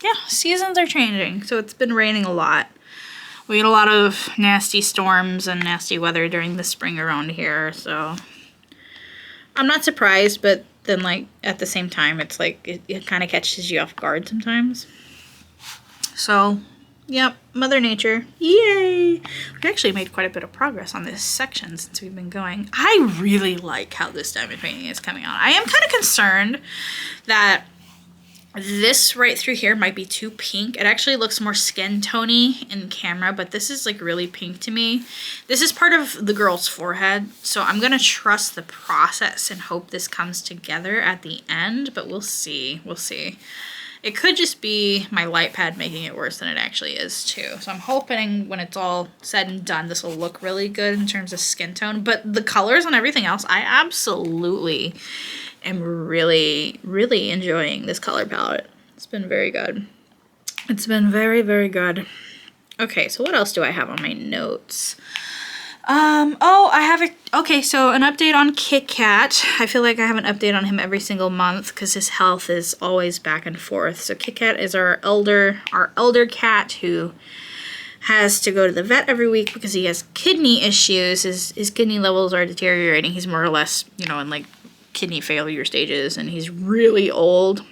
yeah, seasons are changing. So it's been raining a lot. We had a lot of nasty storms and nasty weather during the spring around here, so I'm not surprised, but then like at the same time it's like it kind of catches you off guard sometimes. So yep, Mother Nature. Yay! We actually made quite a bit of progress on this section since we've been going. I really like how this diamond painting is coming out. I am kind of concerned that this right through here might be too pink. It actually looks more skin tony in camera, but this is like really pink to me. This is part of the girl's forehead, so I'm gonna trust the process and hope this comes together at the end, but we'll see. We'll see. It could just be my light pad making it worse than it actually is too. So I'm hoping when it's all said and done, this will look really good in terms of skin tone. But the colors and everything else, I absolutely am really, really enjoying this color palette. It's been very good. It's been very, very good. Okay, so what else do I have on my notes? Okay, so an update on Kit Kat. I feel like I have an update on him every single month because his health is always back and forth. So Kit Kat is our elder cat who has to go to the vet every week because he has kidney issues. His kidney levels are deteriorating. He's more or less, you know, in like kidney failure stages, and he's really old.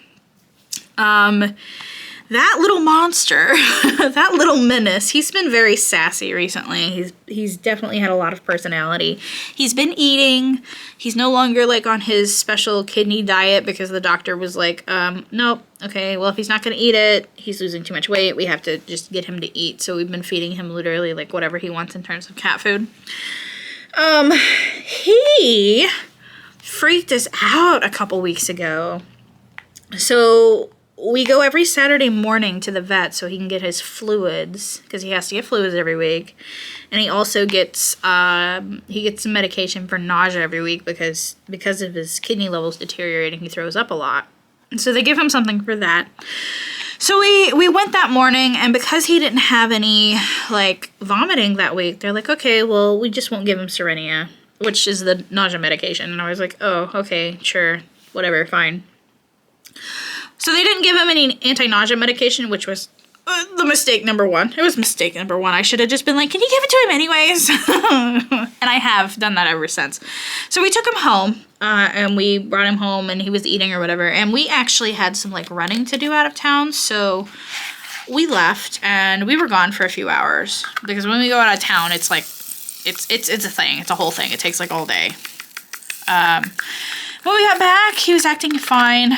That little monster, that little menace, he's been very sassy recently. He's definitely had a lot of personality. He's been eating. He's no longer like on his special kidney diet because the doctor was like, nope, okay, well if he's not gonna eat it, he's losing too much weight, we have to just get him to eat. So we've been feeding him literally like whatever he wants in terms of cat food. He freaked us out a couple weeks ago. So we go every Saturday morning to the vet so he can get his fluids, because he has to get fluids every week. And he also gets some medication for nausea every week because of his kidney levels deteriorating, he throws up a lot. And so they give him something for that. So we went that morning, and because he didn't have any like vomiting that week, they're like, okay, well, we just won't give him Serenia, which is the nausea medication. And I was like, oh, okay, sure, whatever, fine. So they didn't give him any anti-nausea medication, which was the mistake number one. It was mistake number one. I should have just been like, can you give it to him anyways? And I have done that ever since. So we took him home, and we brought him home, and he was eating or whatever. And we actually had some like running to do out of town, so we left, and we were gone for a few hours. Because when we go out of town, it's like, it's a thing. It's a whole thing. It takes like all day. When we got back, he was acting fine.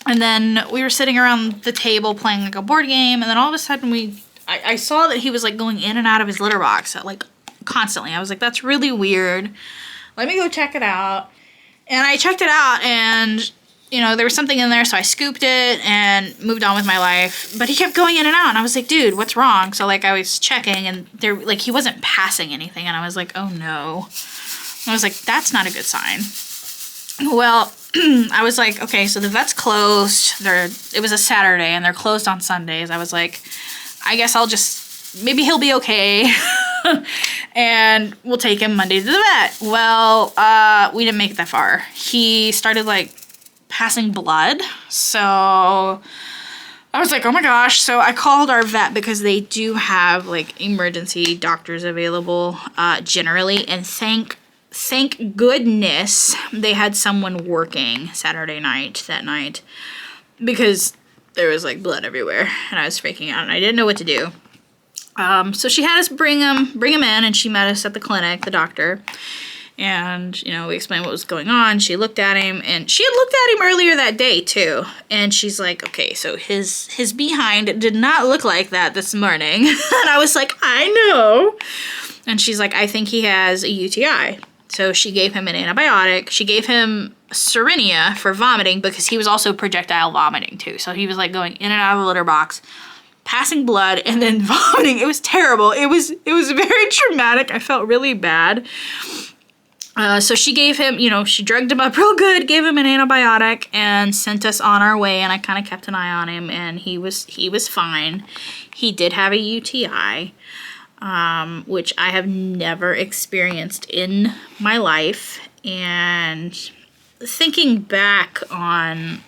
And then we were sitting around the table playing like a board game, and then all of a sudden I saw that he was like going in and out of his litter box like constantly. I was like, that's really weird. Let me go check it out. And I checked it out, and you know, there was something in there, so I scooped it and moved on with my life. But he kept going in and out, and I was like, dude, what's wrong? So like I was checking, and there like he wasn't passing anything, and I was like, oh no. I was like, that's not a good sign. Well, I was like, okay, so the vet's closed. It was a Saturday and they're closed on Sundays. I was like, I guess I'll just, maybe he'll be okay. And we'll take him Monday to the vet. Well, we didn't make it that far. He started like passing blood. So I was like, oh my gosh. So I called our vet because they do have like emergency doctors available generally. And thank goodness they had someone working Saturday night that night, because there was like blood everywhere and I was freaking out and I didn't know what to do. So she had us bring him in, and she met us at the clinic, the doctor, and, you know, we explained what was going on. She looked at him, and she had looked at him earlier that day too, and she's like, okay, so his behind did not look like that this morning. And I was like, I know. And she's like, I think he has a UTI. So she gave him an antibiotic. She gave him Cerenia for vomiting because he was also projectile vomiting too. So he was like going in and out of the litter box, passing blood, and then vomiting. It was terrible. It was very traumatic. I felt really bad. So she gave him, you know, she drugged him up real good, gave him an antibiotic, and sent us on our way. And I kind of kept an eye on him, and he was fine. He did have a UTI, which I have never experienced in my life. And thinking back on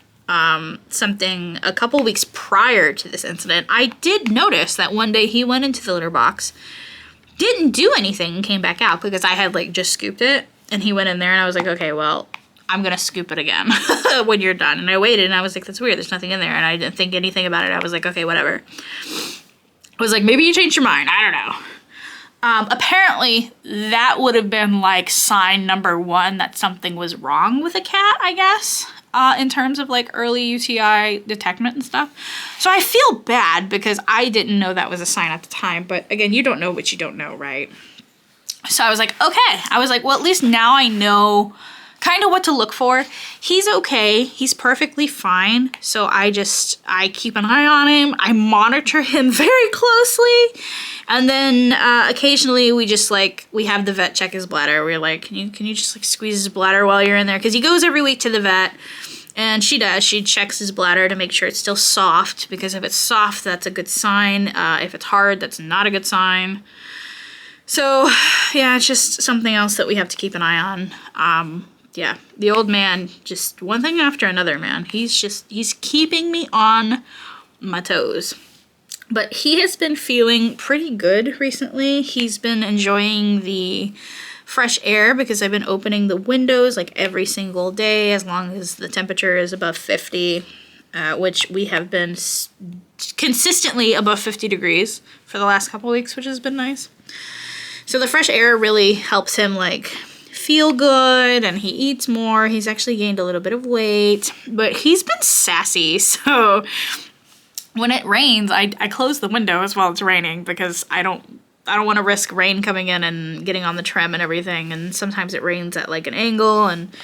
something a couple weeks prior to this incident, I did notice that one day he went into the litter box, didn't do anything, and came back out because I had like just scooped it, and he went in there, and I was like, okay, well, I'm gonna scoop it again when you're done. And I waited, and I was like, that's weird, there's nothing in there, and I didn't think anything about it. I was like, okay, whatever. I was like, maybe you changed your mind, I don't know. Apparently that would have been like sign number one that something was wrong with a cat, I guess. In terms of like early UTI detectment and stuff. So I feel bad because I didn't know that was a sign at the time. But again, you don't know what you don't know, right? So I was like, okay. I was like, well, at least now I know kind of what to look for. He's okay. He's perfectly fine. So I keep an eye on him. I monitor him very closely. And then occasionally we have the vet check his bladder. We're like, can you just like squeeze his bladder while you're in there? Because he goes every week to the vet. And she does. She checks his bladder to make sure it's still soft, because if it's soft, that's a good sign. If it's hard, that's not a good sign. So, yeah, it's just something else that we have to keep an eye on. Yeah, the old man, just one thing after another, man. He's keeping me on my toes. But he has been feeling pretty good recently. He's been enjoying the fresh air because I've been opening the windows like every single day as long as the temperature is above 50, which we have been consistently above 50 degrees for the last couple weeks, which has been nice. So the fresh air really helps him like feel good, and he eats more. He's actually gained a little bit of weight, but he's been sassy. So when it rains, I close the windows while it's raining because I don't want to risk rain coming in and getting on the trim and everything. And sometimes it rains at like an angle, and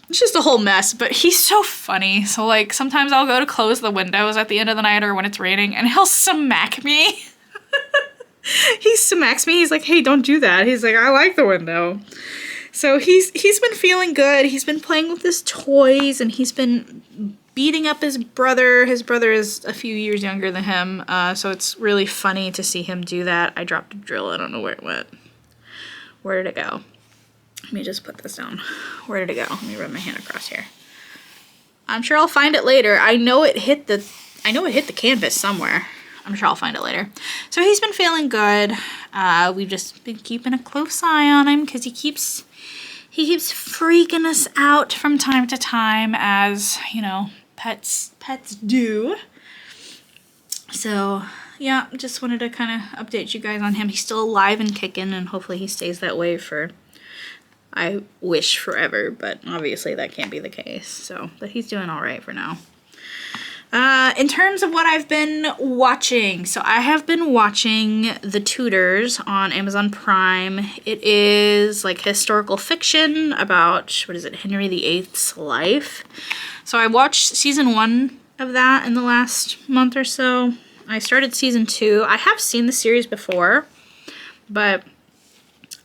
it's just a whole mess. But he's so funny. So like sometimes I'll go to close the windows at the end of the night or when it's raining, and he'll smack me. He smacks me. He's like, hey, don't do that. He's like, I like the window. So he's been feeling good. He's been playing with his toys, and he's been beating up his brother. His brother is a few years younger than him, so it's really funny to see him do that. I dropped a drill. I don't know where it went. Where did it go? Let me just put this down. Where did it go? Let me run my hand across here. I'm sure I'll find it later. I know it hit the canvas somewhere. I'm sure I'll find it later. So he's been feeling good. We've just been keeping a close eye on him because he keeps freaking us out from time to time, as, you know, pets do. So yeah, just wanted to kind of update you guys on him. He's still alive and kicking, and hopefully he stays that way for, I wish, forever, but obviously that can't be the case. So, but he's doing all right for now. In terms of what I've been watching, so I have been watching The Tudors on Amazon Prime. It is like historical fiction about, what is it, Henry VIII's life. So I watched season 1 of that in the last month or so. I started season 2. I have seen the series before, but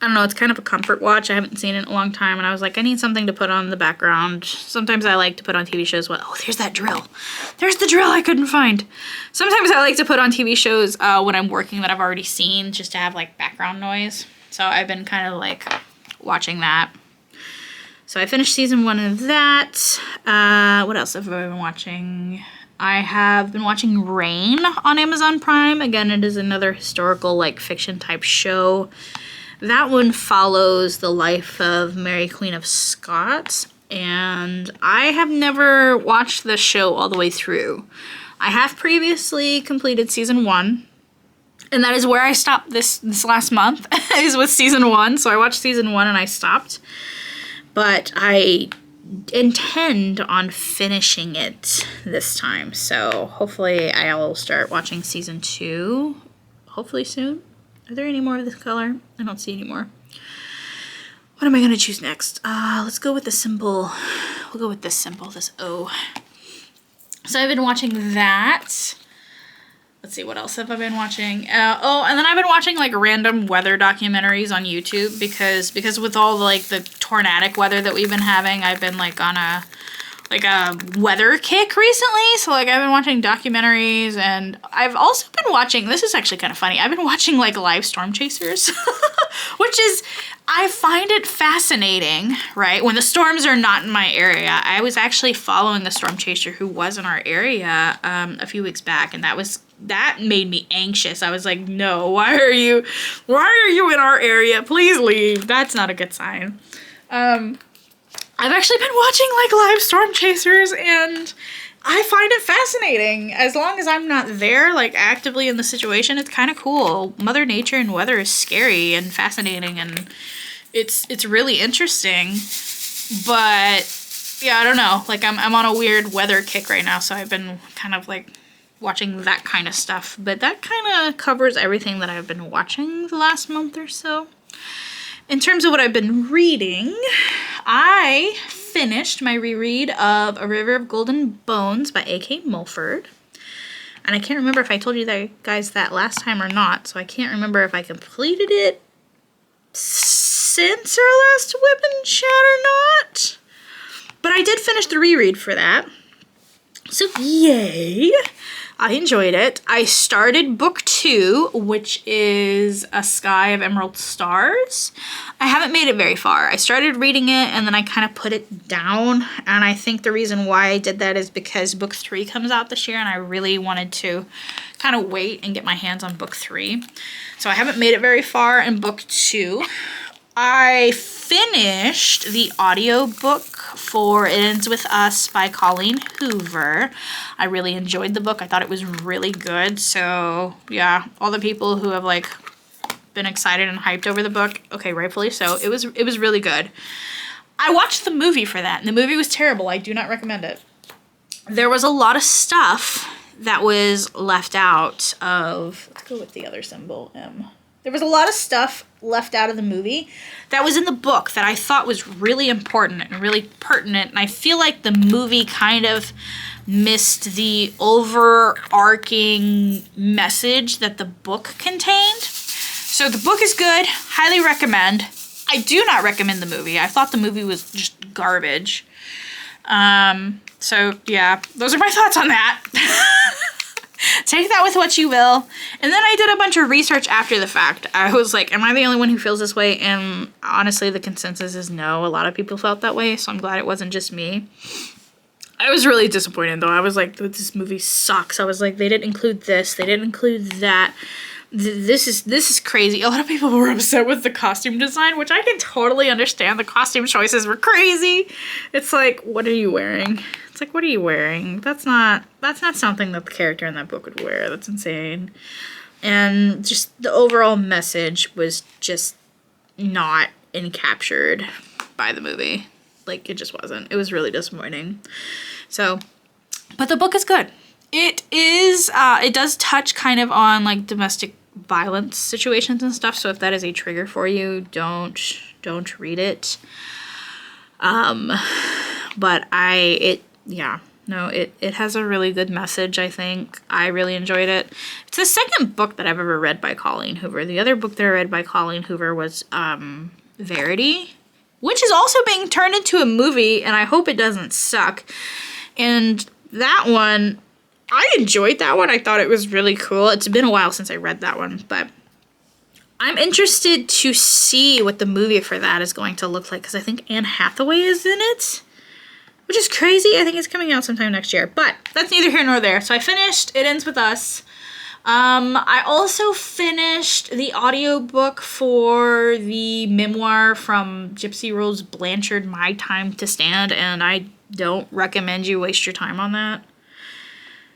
I don't know, it's kind of a comfort watch. I haven't seen it in a long time, and I was like, I need something to put on in the background. Sometimes I like to put on TV shows. Oh, there's that drill. There's the drill I couldn't find. Sometimes I like to put on TV shows when I'm working that I've already seen, just to have like background noise. So I've been kind of like watching that. So I finished season 1 of that. What else have I been watching? I have been watching Rain on Amazon Prime. Again, it is another historical like fiction type show. That one follows the life of Mary Queen of Scots, and I have never watched the show all the way through. I have previously completed season 1, and that is where I stopped this last month, is with season 1. So I watched season 1 and I stopped, but I intend on finishing it this time. So hopefully I'll start watching season 2, hopefully soon. Are there any more of this color? I don't see any more. What am I going to choose next? Let's go with the simple. We'll go with this simple, this O. So I've been watching that. Let's see, what else have I been watching? Oh, and then I've been watching like random weather documentaries on YouTube because with all like the tornadic weather that we've been having, I've been like on a weather kick recently. So like I've been watching documentaries, and I've also been watching, this is actually kind of funny, I've been watching like live storm chasers, which is, I find it fascinating, right? When the storms are not in my area. I was actually following a storm chaser who was in our area a few weeks back, and that made me anxious. I was like, no, why are you in our area? Please leave. That's not a good sign. I've actually been watching like live storm chasers, and I find it fascinating. As long as I'm not there, like actively in the situation, it's kind of cool. Mother Nature and weather is scary and fascinating, and it's really interesting. But yeah, I don't know. Like I'm on a weird weather kick right now, so I've been kind of like watching that kind of stuff. But that kind of covers everything that I've been watching the last month or so. In terms of what I've been reading, I finished my reread of A River of Golden Bones by A.K. Mulford. And I can't remember if I told you guys that last time or not, so I can't remember if I completed it since our last WIP Chat or not. But I did finish the reread for that. So yay! I enjoyed it. I started book 2, which is A Sky of Emerald Stars. I haven't made it very far. I started reading it and then I kind of put it down. And I think the reason why I did that is because book 3 comes out this year and I really wanted to kind of wait and get my hands on book 3. So I haven't made it very far in book 2. I finished the audiobook for It Ends With Us by Colleen Hoover. I really enjoyed the book. I thought it was really good. So yeah, all the people who have like been excited and hyped over the book, okay, rightfully so. It was really good. I watched the movie for that, and the movie was terrible. I do not recommend it. There was a lot of stuff that was left out of, let's go with the other symbol, M. There was a lot of stuff left out of the movie that was in the book that I thought was really important and really pertinent. And I feel like the movie kind of missed the overarching message that the book contained. So the book is good. Highly recommend. I do not recommend the movie. I thought the movie was just garbage. So yeah, those are my thoughts on that. Take that with what you will. And then I did a bunch of research after the fact. I was like, am I the only one who feels this way? And honestly, the consensus is no. A lot of people felt that way, so I'm glad it wasn't just me. I was really disappointed, though. I was like, this movie sucks. I was like, they didn't include this. They didn't include that. This is crazy. A lot of people were upset with the costume design, which I can totally understand. The costume choices were crazy. It's like, what are you wearing? It's like, what are you wearing? That's not something that the character in that book would wear. That's insane. And just the overall message was just not encaptured by the movie. Like, it just wasn't. It was really disappointing. So, but the book is good. It is, it does touch kind of on like domestic violence situations and stuff. So if that is a trigger for you, don't read it. But yeah, No, it has a really good message, I think. I really enjoyed it. It's the second book that I've ever read by Colleen Hoover. The other book that I read by Colleen Hoover was Verity, which is also being turned into a movie, and I hope it doesn't suck. And that one, I enjoyed that one. I thought it was really cool. It's been a while since I read that one, but I'm interested to see what the movie for that is going to look like, because I think Anne Hathaway is in it, which is crazy. I think it's coming out sometime next year, but that's neither here nor there. So I finished It Ends With Us. I also finished the audiobook for the memoir from Gypsy Rose Blanchard, My Time to Stand, and I don't recommend you waste your time on that.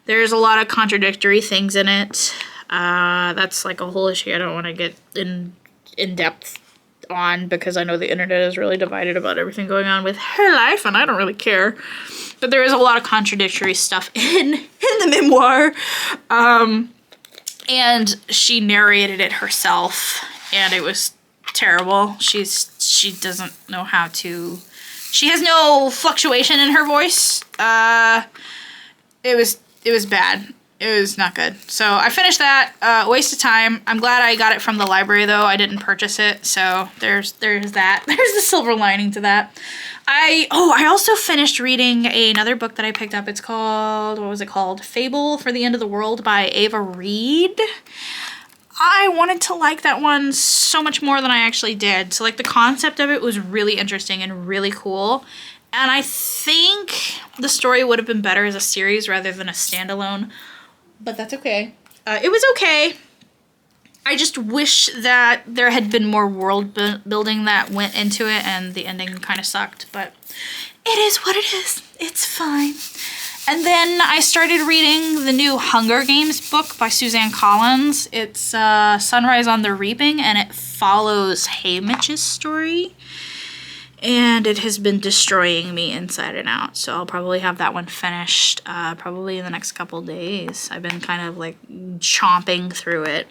There's a lot of contradictory things in it. That's like a whole issue I don't want to get in depth on, because I know the internet is really divided about everything going on with her life, and I don't really care. But there is a lot of contradictory stuff in the memoir. And she narrated it herself, and it was terrible. She doesn't know how to... She has no fluctuation in her voice. It was bad. It was not good. So I finished that. Waste of time. I'm glad I got it from the library, though. I didn't purchase it, so there's that. There's the silver lining to that. I also finished reading another book that I picked up. It's called, what was it called? Fable for the End of the World by Ava Reed. I wanted to like that one so much more than I actually did. So like the concept of it was really interesting and really cool. And I think the story would have been better as a series rather than a standalone. But that's okay. It was okay. I just wish that there had been more world building that went into it, and the ending kind of sucked. But it is what it is. It's fine. And then I started reading the new Hunger Games book by Suzanne Collins. It's Sunrise on the Reaping, and it follows Haymitch's story. And it has been destroying me inside and out. So I'll probably have that one finished probably in the next couple days. I've been kind of like chomping through it.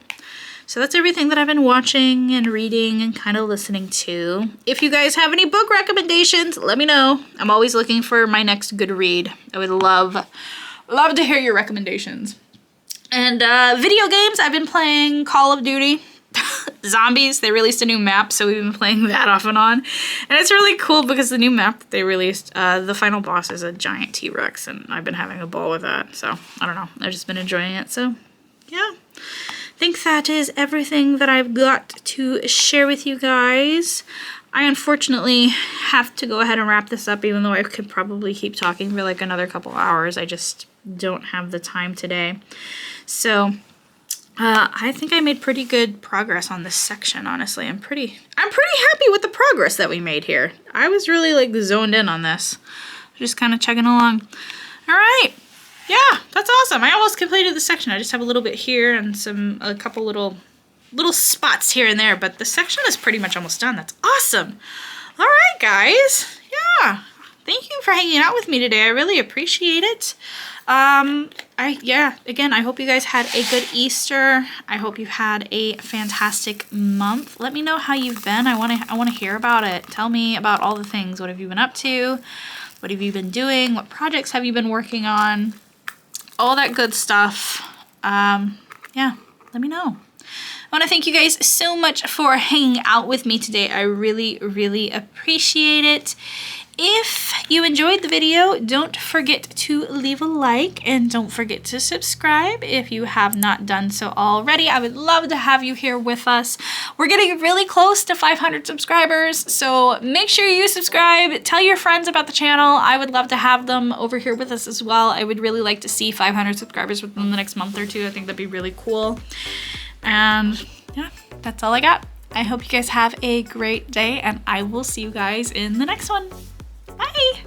So that's everything that I've been watching and reading and kind of listening to. If you guys have any book recommendations, let me know. I'm always looking for my next good read. I would love to hear your recommendations. And video games, I've been playing Call of Duty. Zombies. They released a new map, so we've been playing that off and on. And it's really cool because the new map that they released, the final boss is a giant T-Rex, and I've been having a ball with that. So, I don't know. I've just been enjoying it. So, yeah. I think that is everything that I've got to share with you guys. I unfortunately have to go ahead and wrap this up, even though I could probably keep talking for like another couple hours. I just don't have the time today. So... I think I made pretty good progress on this section, honestly. I'm pretty happy with the progress that we made here. I was really like zoned in on this. Just kind of chugging along. All right. Yeah, that's awesome. I almost completed the section. I just have a little bit here and a couple little spots here and there, but the section is pretty much almost done. That's awesome. All right, guys. Yeah. Thank you for hanging out with me today. I really appreciate it. Again, I hope you guys had a good Easter. I hope you had a fantastic month. Let me know how you've been. I want to hear about it. Tell me about all the things. What have you been up to? What have you been doing? What projects have you been working on? All that good stuff. Yeah, let me know. I want to thank you guys so much for hanging out with me today. I really, really appreciate it. If you enjoyed the video, don't forget to leave a like and don't forget to subscribe if you have not done so already. I would love to have you here with us. We're getting really close to 500 subscribers, so make sure you subscribe. Tell your friends about the channel. I would love to have them over here with us as well. I would really like to see 500 subscribers within the next month or two. I think that'd be really cool. And yeah, that's all I got. I hope you guys have a great day, and I will see you guys in the next one. Bye!